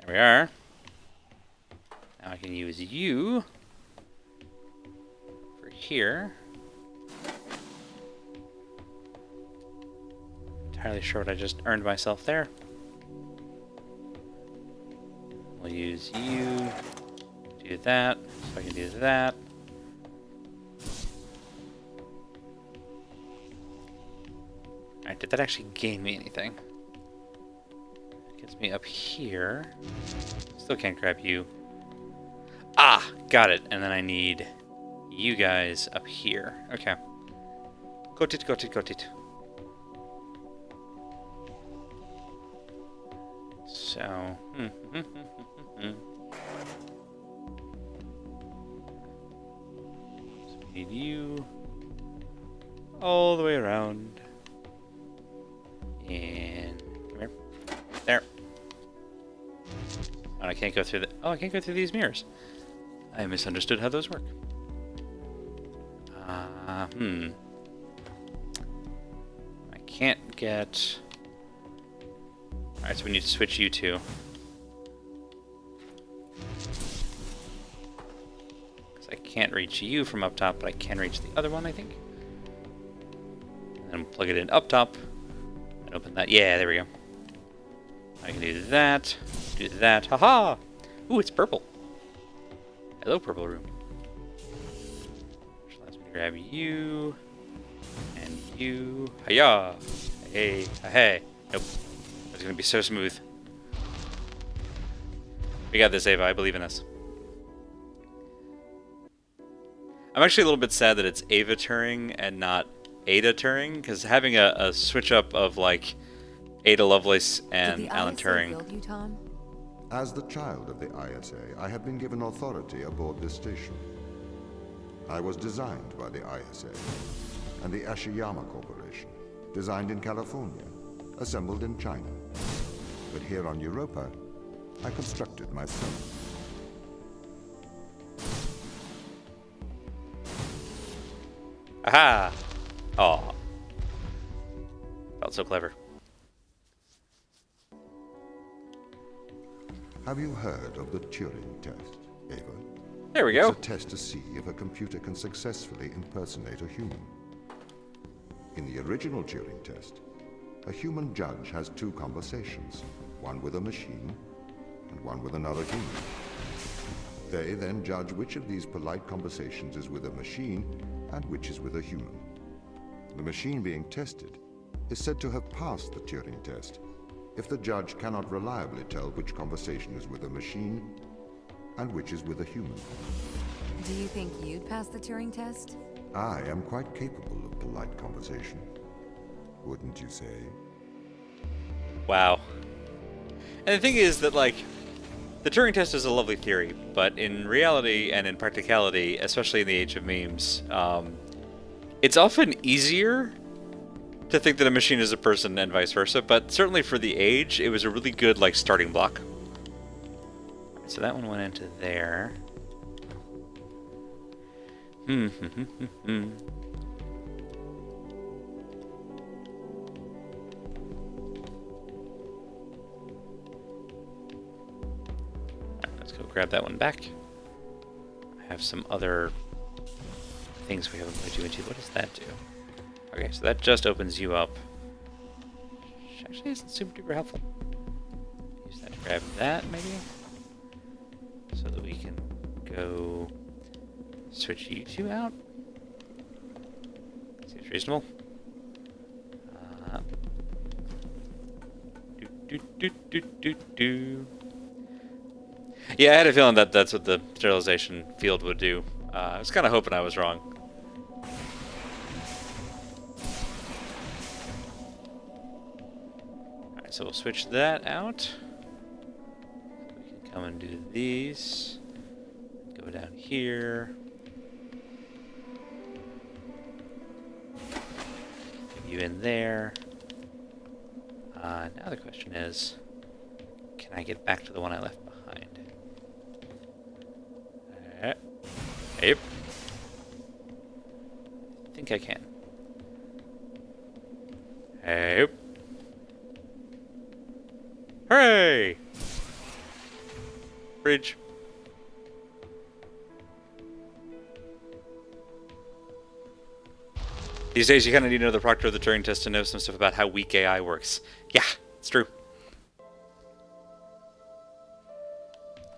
There we are. Now I can use you for here. Entirely sure what I just earned myself there. We'll use you, do that, so I can do that. Alright, did that actually gain me anything? Gets me up here. Still can't grab you. Ah, got it. And then I need you guys up here. Okay. Got it, got it, got it. So, so we need you all the way around. And come here. There. Oh, I can't go through the... Oh, I can't go through these mirrors. I misunderstood how those work. I can't get... Alright, so we need to switch you two. Because I can't reach you from up top, but I can reach the other one, I think. And then plug it in up top. And open that. Yeah, there we go. I can do that. Do that. Haha! Ooh, it's purple. Hello, purple room. Which lets me grab you. And you. Hiya! Hey, hey. Nope. It's gonna be so smooth. We got this, Ava. I believe in us. I'm actually a little bit sad that it's Ava Turing and not Ada Turing, because having a switch up of like Ada Lovelace and Alan Turing. Build you, Tom? As the child of the ISA, I have been given authority aboard this station. I was designed by the ISA and the Ashiyama Corporation, designed in California, assembled in China. But here on Europa, I constructed myself. Aha! Aw. Felt so clever. Have you heard of the Turing Test, Ava? There we go. It's a test to see if a computer can successfully impersonate a human. In the original Turing Test, a human judge has two conversations, one with a machine and one with another human. They then judge which of these polite conversations is with a machine and which is with a human. The machine being tested is said to have passed the Turing Test if the judge cannot reliably tell which conversation is with a machine and which is with a human. Do you think you'd pass the Turing test? I am quite capable of polite conversation. Wouldn't you say? Wow. And the thing is that, like, the Turing test is a lovely theory, but in reality and in practicality, especially in the age of memes, it's often easier to think that a machine is a person and vice versa, but certainly for the age, it was a really good, like, starting block. So that one went into there. Let's go grab that one back. I have some other things we haven't really done into. What does that do? Okay, so that just opens you up. Which actually isn't super duper helpful. Use that to grab that, maybe? So that we can go switch you two out. Seems reasonable. Yeah, I had a feeling that that's what the sterilization field would do. I was kind of hoping I was wrong. Alright, so we'll switch that out. We can come and do these. Go down here. Get you in there. Now the question is, can I get back to the one I left behind? Yep. I think I can. Yep. Hooray! Bridge. These days, you kind of need to know the proctor of the Turing test to know some stuff about how weak AI works. Yeah, it's true.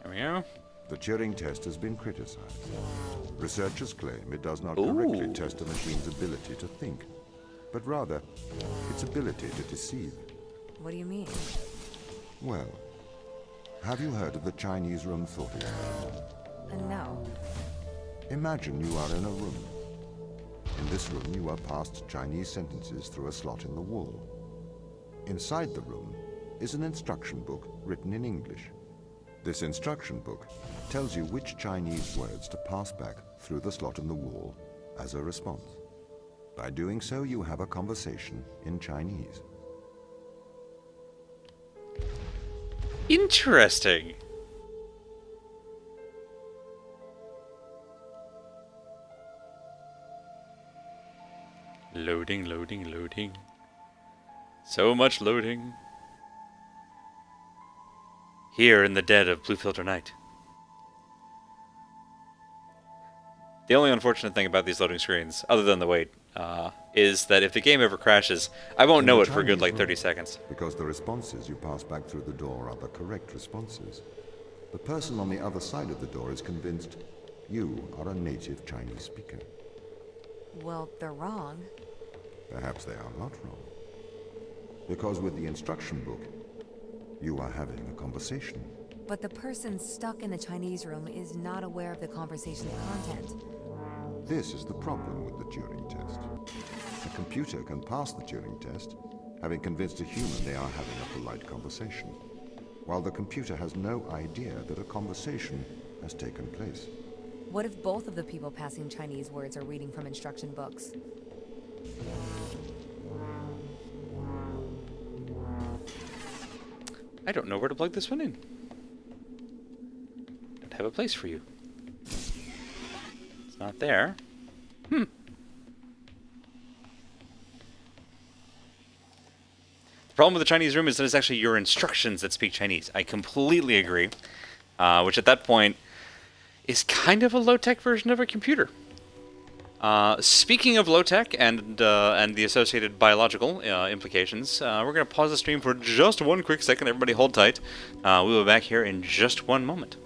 There we go. The Turing test has been criticized. Researchers claim it does not correctly test a machine's ability to think, but rather its ability to deceive. What do you mean? Well, have you heard of the Chinese room thought experiment? No. Imagine you are in a room. In this room, you are passed Chinese sentences through a slot in the wall. Inside the room is an instruction book written in English. This instruction book tells you which Chinese words to pass back through the slot in the wall as a response. By doing so, you have a conversation in Chinese. Interesting. Loading, loading, loading. So much loading. Here in the dead of Blue Filter Night. The only unfortunate thing about these loading screens, other than the wait, is that if the game ever crashes, I won't know it for a good like 30 seconds. Because the responses you pass back through the door are the correct responses. The person on the other side of the door is convinced you are a native Chinese speaker. Well, they're wrong. Perhaps they are not wrong. Because with the instruction book, you are having a conversation. But the person stuck in the Chinese room is not aware of the conversation's content. This is the problem with the Turing test. A computer can pass the Turing test, having convinced a human they are having a polite conversation, while the computer has no idea that a conversation has taken place. What if both of the people passing Chinese words are reading from instruction books? I don't know where to plug this one in. Don't have a place for you. It's not there. problem with the Chinese room is that it's actually your instructions that speak Chinese. I completely agree. Which at that point is kind of a low-tech version of a computer. Speaking of low-tech and the associated biological implications, we're going to pause the stream for just one quick second. Everybody hold tight. We'll be back here in just one moment.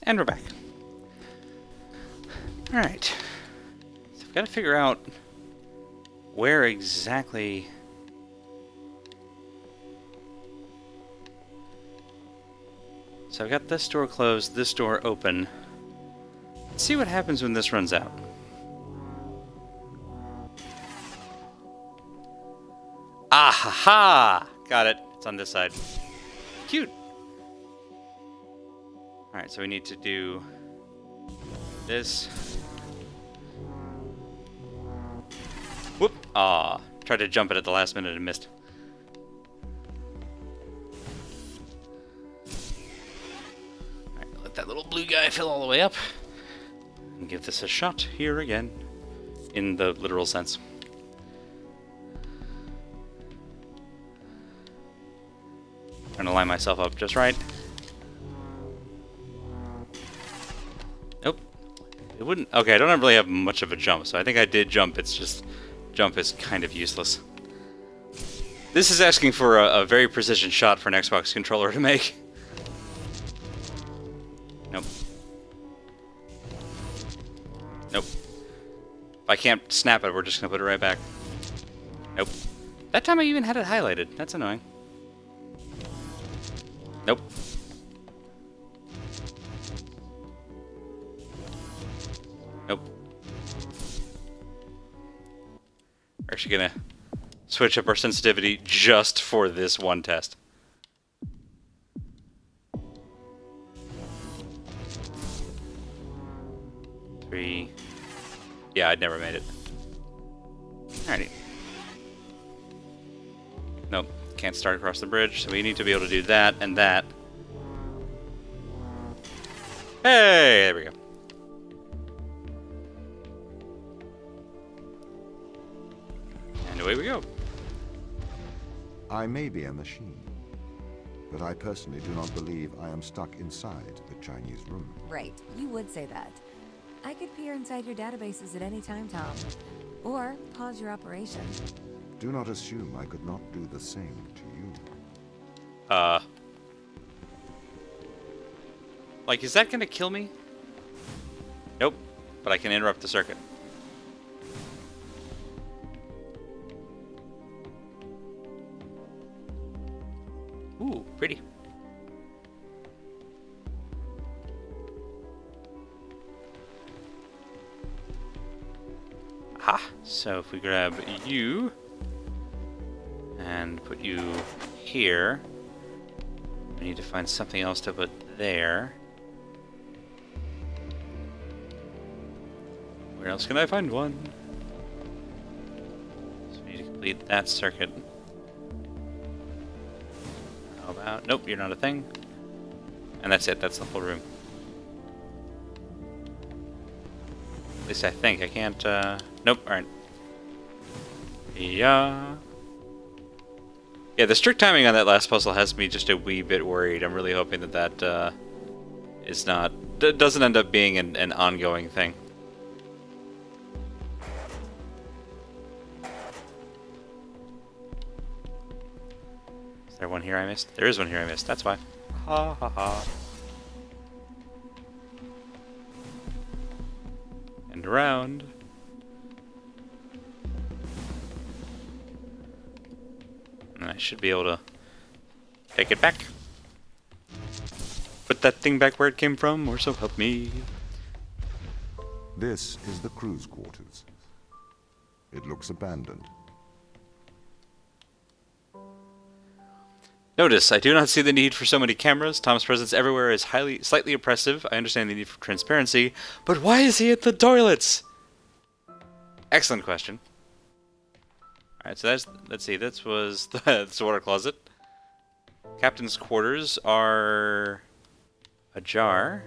And we're back. Alright. So I've got to figure out where exactly... So I've got this door closed, this door open. Let's see what happens when this runs out. Ah ha ha! Got it. It's on this side. Cute! Alright, so we need to do this. Whoop! Ah, tried to jump it at the last minute and missed. Alright, let that little blue guy fill all the way up. And give this a shot here again. In the literal sense. Trying to line myself up just right. Nope. It wouldn't... Okay, I don't really have much of a jump, so I think I did jump. It's just... Jump is kind of useless. This is asking for a very precision shot for an Xbox controller to make. Nope. Nope. If I can't snap it, we're just gonna put it right back. Nope. That time I even had it highlighted. That's annoying. Nope. Nope. We're actually gonna switch up our sensitivity just for this one test. Three. Yeah, I'd never made it. Alrighty. Nope. Can't start across the bridge, so we need to be able to do that and that. Hey, there we go. And away we go. I may be a machine, but I personally do not believe I am stuck inside the Chinese room. Right, you would say that. I could peer inside your databases at any time, Tom. Or pause your operation. Do not assume I could not do the same to you. Like, is that gonna kill me? Nope, but I can interrupt the circuit. Ooh, pretty. Aha, so if we grab you and put you here, we need to find something else to put there. Where else can I find one? So we need to complete that circuit. How about... Nope, you're not a thing. And that's it, that's the whole room. At least I think. I can't, Nope, alright. Yeah. Yeah, the strict timing on that last puzzle has me just a wee bit worried. I'm really hoping that is not... doesn't end up being an ongoing thing. Is there one here I missed? There is one here I missed, that's why. Ha ha ha. And around. And I should be able to take it back. Put that thing back where it came from, or so help me. This is the crew's quarters. It looks abandoned. Notice, I do not see the need for so many cameras. Tom's presence everywhere is slightly oppressive. I understand the need for transparency, but why is he at the toilets? Excellent question. Alright, so let's see, this was the water closet. Captain's quarters are ajar.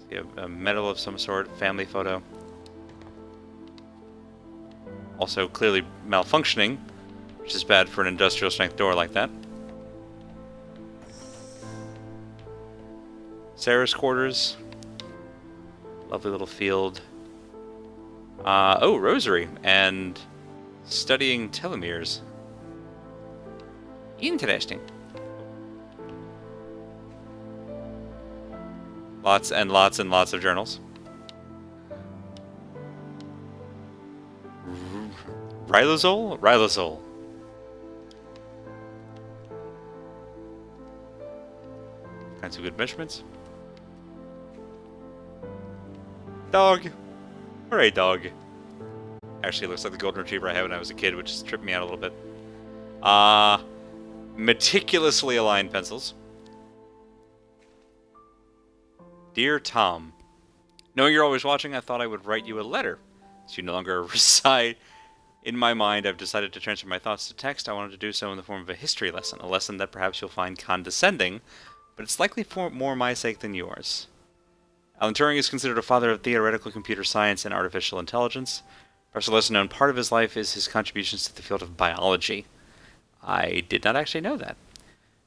See, a medal of some sort, family photo. Also clearly malfunctioning, which is bad for an industrial strength door like that. Sarah's quarters. Lovely little field. Oh, rosary. And studying telomeres. Interesting. Lots and lots and lots of journals. Ribosol? Ribosol. Kinds of good measurements. Dog. Hooray, dog. Actually, it looks like the golden retriever I had when I was a kid, which just tripped me out a little bit. Meticulously aligned pencils. Dear Tom, knowing you're always watching, I thought I would write you a letter. So you no longer reside in my mind, I've decided to transfer my thoughts to text. I wanted to do so in the form of a history lesson, a lesson that perhaps you'll find condescending, but it's likely for more my sake than yours. Alan Turing is considered a father of theoretical computer science and artificial intelligence. Perhaps a lesser known part of his life is his contributions to the field of biology. I did not actually know that.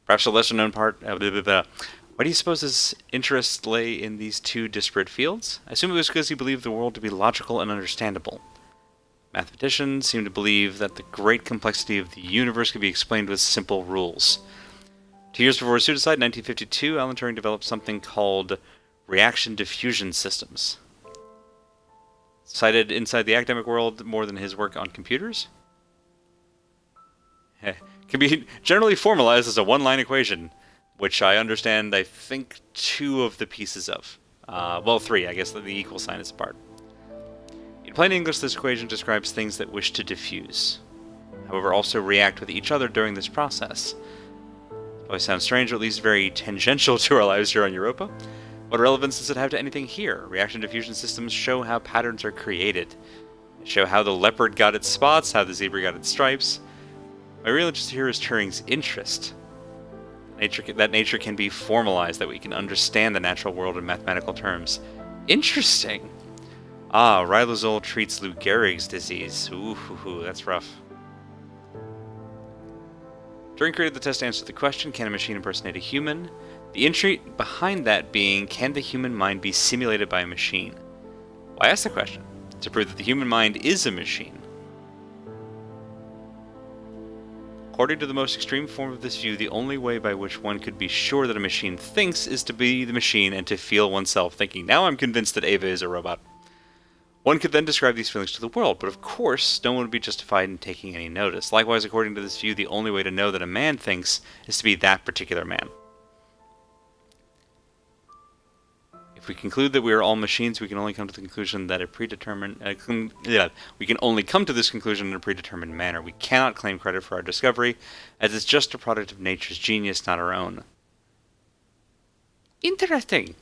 Perhaps a lesser known part... Why do you suppose his interest lay in these two disparate fields? I assume it was because he believed the world to be logical and understandable. Mathematicians seem to believe that the great complexity of the universe could be explained with simple rules. 2 years before his suicide, in 1952, Alan Turing developed something called reaction diffusion systems. Cited inside the academic world more than his work on computers? Can be generally formalized as a one-line equation, which I understand, I think, 2 of the pieces of. Well, 3, I guess the equal sign is apart. In plain English, this equation describes things that wish to diffuse, however also react with each other during this process. It always sounds strange, or at least very tangential to our lives here on Europa. What relevance does it have to anything here? Reaction diffusion systems show how patterns are created. They show how the leopard got its spots, how the zebra got its stripes. My real interest here is Turing's interest. That nature can be formalized, that we can understand the natural world in mathematical terms. Interesting! Ah, ribosol treats Lou Gehrig's disease. Ooh, that's rough. Turing created the test to answer the question, can a machine impersonate a human? The intrigue behind that being, can the human mind be simulated by a machine? Well, I asked the question to prove that the human mind is a machine. According to the most extreme form of this view, the only way by which one could be sure that a machine thinks is to be the machine and to feel oneself thinking. Now I'm convinced that Ava is a robot. One could then describe these feelings to the world, but of course, no one would be justified in taking any notice. Likewise, according to this view, the only way to know that a man thinks is to be that particular man. If we conclude that we are all machines, we can only come to the conclusion that we can only come to this conclusion in a predetermined manner. We cannot claim credit for our discovery, as it's just a product of nature's genius, not our own. Interesting.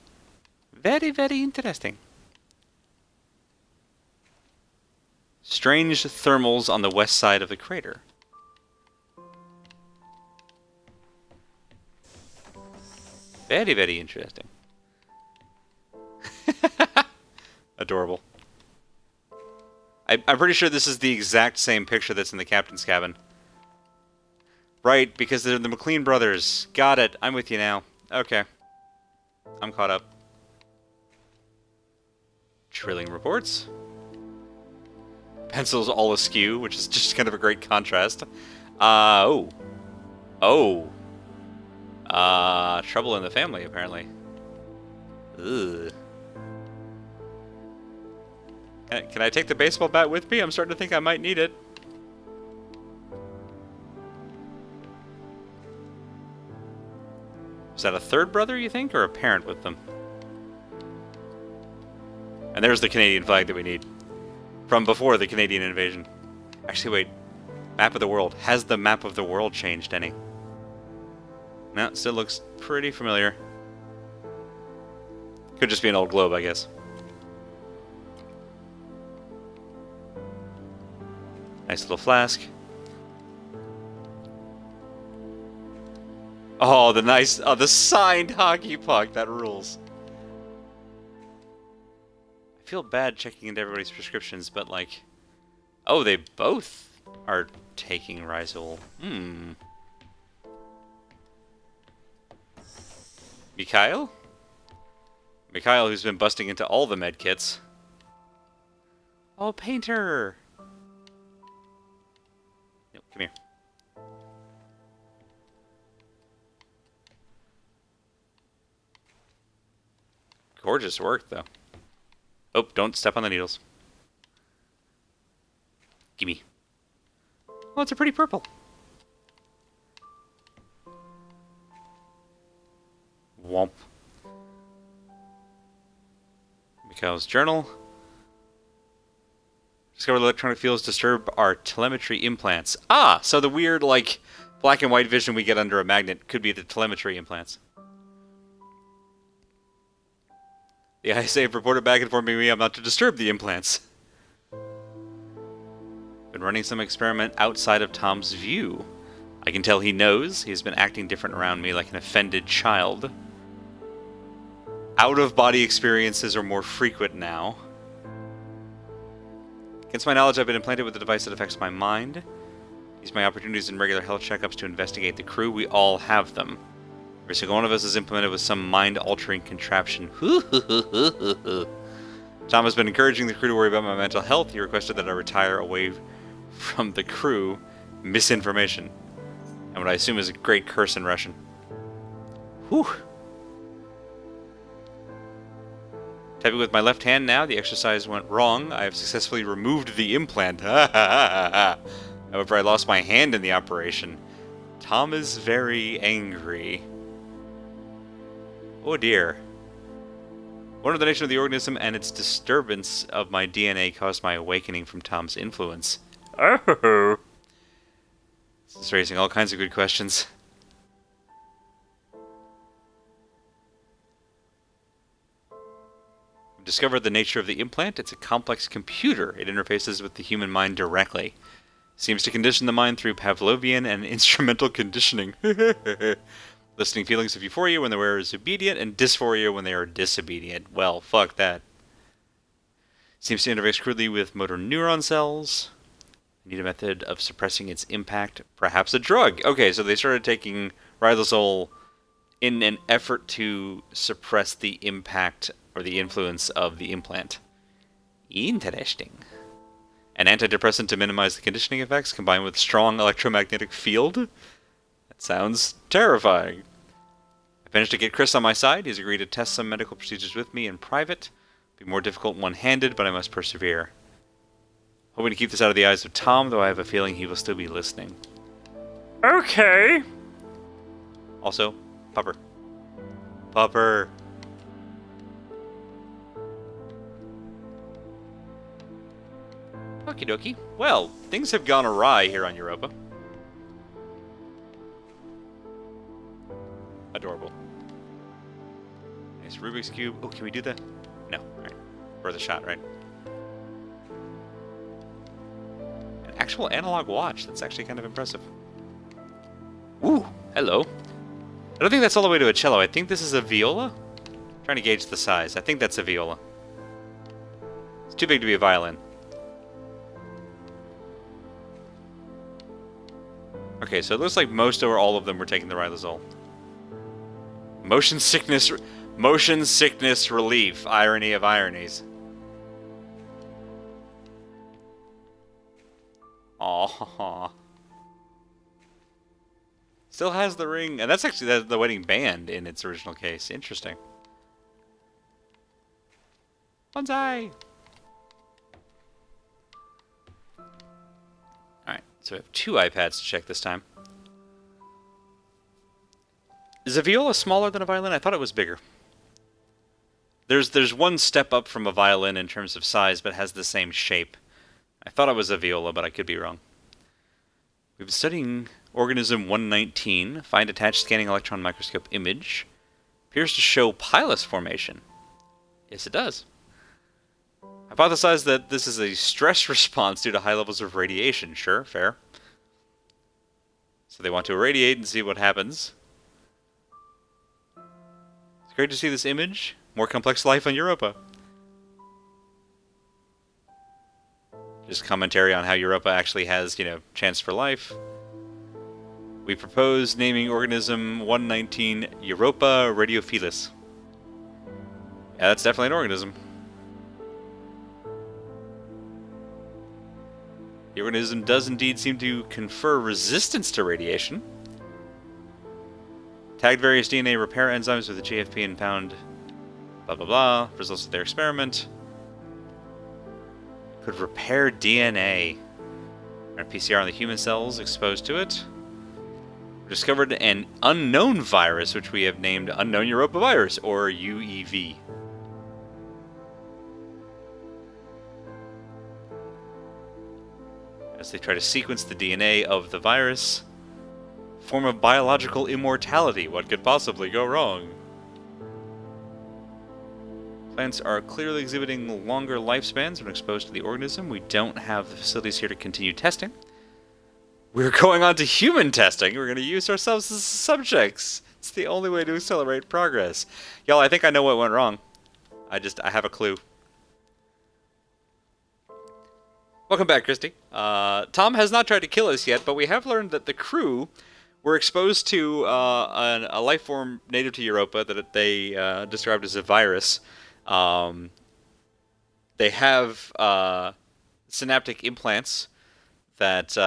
Very, very interesting. Strange thermals on the west side of the crater. Very, very interesting. Adorable. I'm pretty sure this is the exact same picture that's in the captain's cabin. Right, because they're the McLean brothers. Got it. I'm with you now. Okay. I'm caught up. Trilling reports. Pencils all askew, which is just kind of a great contrast. Oh. Oh. Trouble in the family, apparently. Ugh. Can I take the baseball bat with me? I'm starting to think I might need it. Is that a third brother, you think, or a parent with them? And there's the Canadian flag that we need. From before the Canadian invasion. Actually, wait. Map of the world. Has the map of the world changed any? No, it still looks pretty familiar. Could just be an old globe, I guess. Nice little flask. Oh, the signed hockey puck. That rules. I feel bad checking into everybody's prescriptions, but like... Oh, they both are taking Rhizol. Mikhail? Mikhail, who's been busting into all the med kits. Oh, Painter! Nope, come here. Gorgeous work, though. Oh, don't step on the needles. Gimme. Oh, it's a pretty purple. Womp. Mikhail's journal. Discovered electronic fields disturb our telemetry implants. Ah, so the weird, like, black and white vision we get under a magnet could be the telemetry implants. The ISA have reported back informing me I'm not to disturb the implants. Been running some experiment outside of Tom's view. I can tell he knows. He's been acting different around me like an offended child. Out-of-body experiences are more frequent now. Against my knowledge, I've been implanted with a device that affects my mind. Use my opportunities in regular health checkups to investigate the crew. We all have them. Every single one of us is implemented with some mind-altering contraption. Tom has been encouraging the crew to worry about my mental health. He requested that I retire away from the crew. Misinformation. And what I assume is a great curse in Russian. Whew. Typing with my left hand now, the exercise went wrong. I have successfully removed the implant. However, I lost my hand in the operation. Tom is very angry. Oh dear. One of the nature of the organism and its disturbance of my DNA caused my awakening from Tom's influence. Oh. This is raising all kinds of good questions. I've discovered the nature of the implant. It's a complex computer. It interfaces with the human mind directly. Seems to condition the mind through Pavlovian and instrumental conditioning. Listening feelings of euphoria when the wearer is obedient, and dysphoria when they are disobedient. Well, fuck that. Seems to interface crudely with motor neuron cells. Need a method of suppressing its impact. Perhaps a drug. Okay, so they started taking ribosol in an effort to suppress the impact or the influence of the implant. Interesting. An antidepressant to minimize the conditioning effects combined with strong electromagnetic field? That sounds terrifying. I managed to get Chris on my side. He's agreed to test some medical procedures with me in private. Be more difficult one-handed, but I must persevere. Hoping to keep this out of the eyes of Tom, though I have a feeling he will still be listening. Okay. Also, Pupper. Pupper. Okie dokie. Well, things have gone awry here on Europa. Adorable. Nice Rubik's Cube. Oh, can we do that? No. Alright. Worth a shot, right? An actual analog watch. That's actually kind of impressive. Ooh, hello. I don't think that's all the way to a cello. I think this is a viola. I'm trying to gauge the size. I think that's a viola. It's too big to be a violin. Okay, Okay, so it looks like most or all of them were taking the Rylazole. Motion sickness relief. Irony of ironies. Aww. Still has the ring, and that's actually the wedding band in its original case. Interesting. Bonsai! Alright, so we have 2 iPads to check this time. Is a viola smaller than a violin? I thought it was bigger. There's one step up from a violin in terms of size, but has the same shape. I thought it was a viola, but I could be wrong. We've been studying organism 119. Find attached scanning electron microscope image. Appears to show pilus formation. Yes, it does. Hypothesize that this is a stress response due to high levels of radiation. Sure, fair. So they want to irradiate and see what happens. It's great to see this image. More complex life on Europa. Just commentary on how Europa actually has, chance for life. We propose naming organism 119 Europa Radiophilus. Yeah, that's definitely an organism. The organism does indeed seem to confer resistance to radiation. Tagged various DNA repair enzymes with the GFP and found blah blah blah. Results of their experiment. Could repair DNA. Ran PCR on the human cells exposed to it. We discovered an unknown virus, which we have named Unknown Europa Virus, or UEV. As they try to sequence the DNA of the virus. Form of biological immortality. What could possibly go wrong? Plants are clearly exhibiting longer lifespans when exposed to the organism. We don't have the facilities here to continue testing. We're going on to human testing. We're going to use ourselves as subjects. It's the only way to accelerate progress. Y'all, I think I know what went wrong. I have a clue. Welcome back, Christy. Tom has not tried to kill us yet, but we have learned that the crew were exposed to a life form native to Europa that they described as a virus. They have synaptic implants that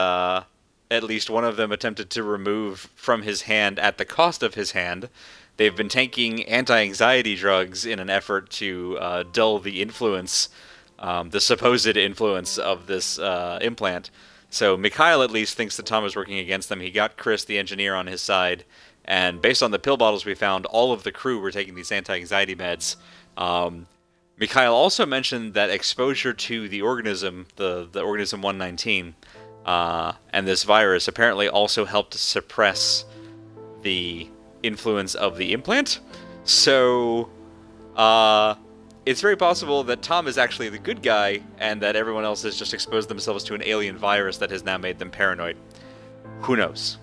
at least one of them attempted to remove from his hand at the cost of his hand. They've been taking anti-anxiety drugs in an effort to dull the influence, the supposed influence of this implant. So Mikhail at least thinks that Tom is working against them. He got Chris, the engineer, on his side, and based on the pill bottles we found, all of the crew were taking these anti-anxiety meds. Mikhail also mentioned that exposure to the organism, the organism 119, and this virus apparently also helped suppress the influence of the implant. So, it's very possible that Tom is actually the good guy, and that everyone else has just exposed themselves to an alien virus that has now made them paranoid. Who knows?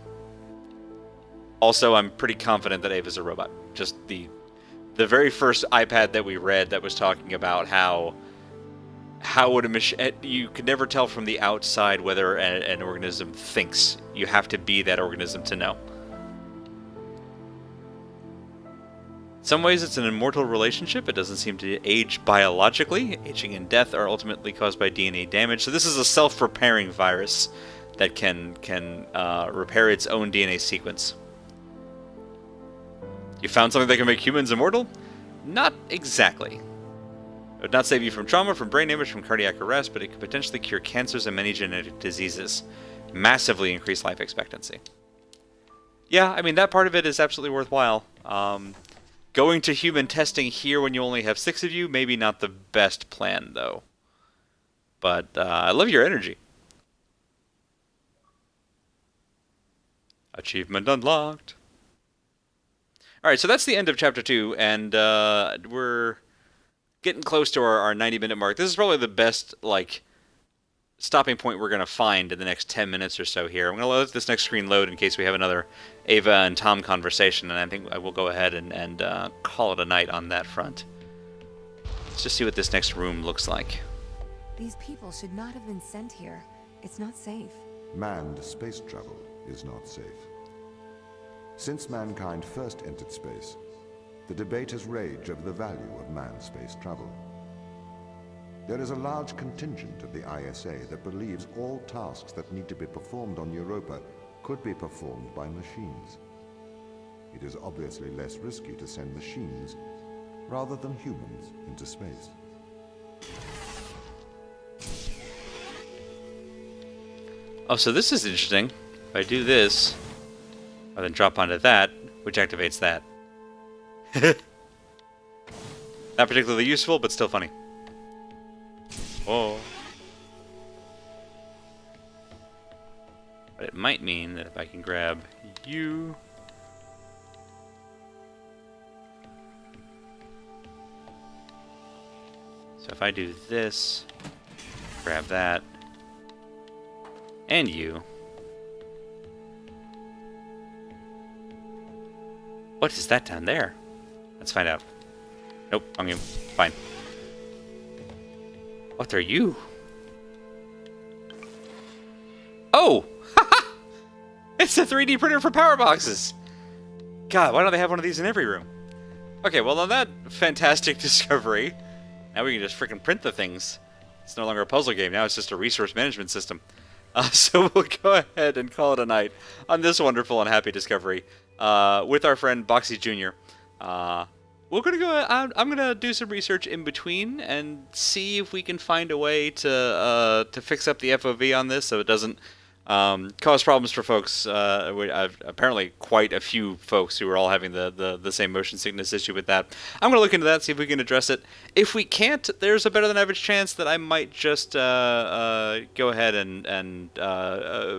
Also, I'm pretty confident that Ava's a robot. Just the very first iPad that we read that was talking about how would a machine... You can never tell from the outside whether an organism thinks. You have to be that organism to know. In some ways, it's an immortal relationship. It doesn't seem to age biologically. Aging and death are ultimately caused by DNA damage. So this is a self-repairing virus that can repair its own DNA sequence. You found something that can make humans immortal? Not exactly. It would not save you from trauma, from brain damage, from cardiac arrest, but it could potentially cure cancers and many genetic diseases. Massively increase life expectancy. Yeah, I mean, that part of it is absolutely worthwhile. Going to human testing here when you only have 6 of you, maybe not the best plan, though. But I love your energy. Achievement unlocked. Alright, so that's the end of Chapter 2, and we're getting close to our 90-minute mark. This is probably the best, stopping point we're going to find in the next 10 minutes or so here. I'm going to let this next screen load in case we have another Ava and Tom conversation, and I think I will go ahead and call it a night on that front. Let's just see what this next room looks like. These people should not have been sent here. It's not safe. Manned space travel. is not safe. Since mankind first entered space, the debate has raged over the value of manned space travel. There is a large contingent of the ISA that believes all tasks that need to be performed on Europa could be performed by machines. It is obviously less risky to send machines rather than humans into space. Oh, so this is interesting. If I do this, I then drop onto that, which activates that. Not particularly useful, but still funny. Oh. But it might mean that if I can grab you... So if I do this, grab that, and you... What is that down there? Let's find out. Nope, I'm gonna... Fine. What are you? Oh! It's a 3D printer for power boxes! God, why don't they have one of these in every room? Okay, well on that fantastic discovery, now we can just freaking print the things. It's no longer a puzzle game, now it's just a resource management system. So we'll go ahead and call it a night on this wonderful and happy discovery with our friend Boxy Jr. We're gonna go. I'm gonna do some research in between and see if we can find a way to fix up the FOV on this so it doesn't cause problems for folks. I've apparently quite a few folks who are all having the same motion sickness issue with that. I'm gonna look into that, see if we can address it. If we can't, there's a better than average chance that I might just go ahead and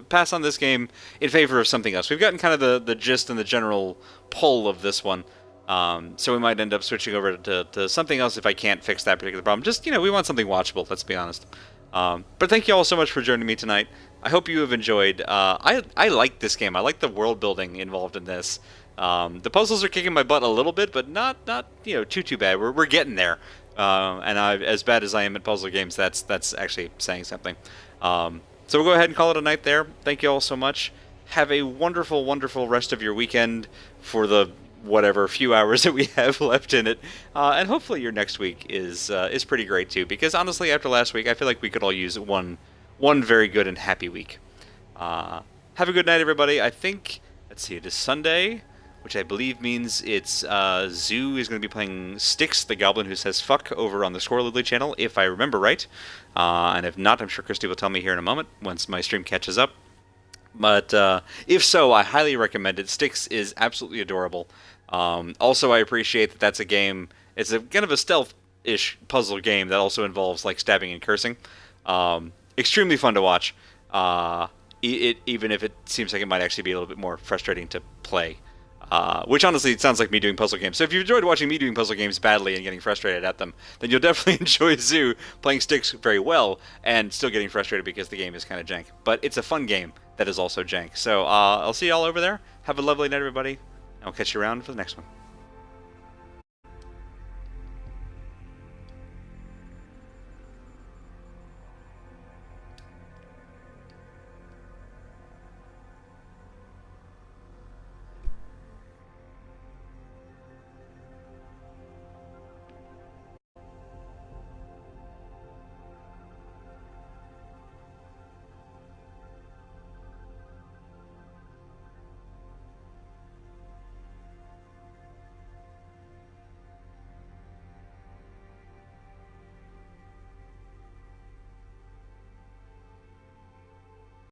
pass on this game in favor of something else. We've gotten kind of the gist and the general pull of this one. So we might end up switching over to something else if I can't fix that particular problem. Just, we want something watchable, let's be honest. But thank you all so much for joining me tonight. I hope you have enjoyed. I like this game. I like the world building involved in this. The puzzles are kicking my butt a little bit, but not too bad. We're getting there. And as bad as I am at puzzle games, that's actually saying something. So we'll go ahead and call it a night there. Thank you all so much. Have a wonderful, wonderful rest of your weekend for the whatever few hours that we have left in it, and hopefully your next week is pretty great too. Because honestly, after last week, I feel like we could all use one very good and happy week. Have a good night, everybody. I think let's see, it is Sunday, which I believe means it's Zoo is going to be playing Styx, the goblin who says fuck, over on the Squirrel Lily channel, if I remember right. And if not, I'm sure Christy will tell me here in a moment once my stream catches up. But if so, I highly recommend it. Styx is absolutely adorable. Also, I appreciate that that's a game. It's a kind of a stealth-ish puzzle game that also involves like stabbing and cursing. Extremely fun to watch. Even if it seems like it might actually be a little bit more frustrating to play. Which honestly, it sounds like me doing puzzle games. So if you enjoyed watching me doing puzzle games badly and getting frustrated at them, then you'll definitely enjoy Zoo playing Styx very well and still getting frustrated because the game is kind of jank. But it's a fun game that is also jank. So I'll see you all over there. Have a lovely night, everybody. I'll catch you around for the next one.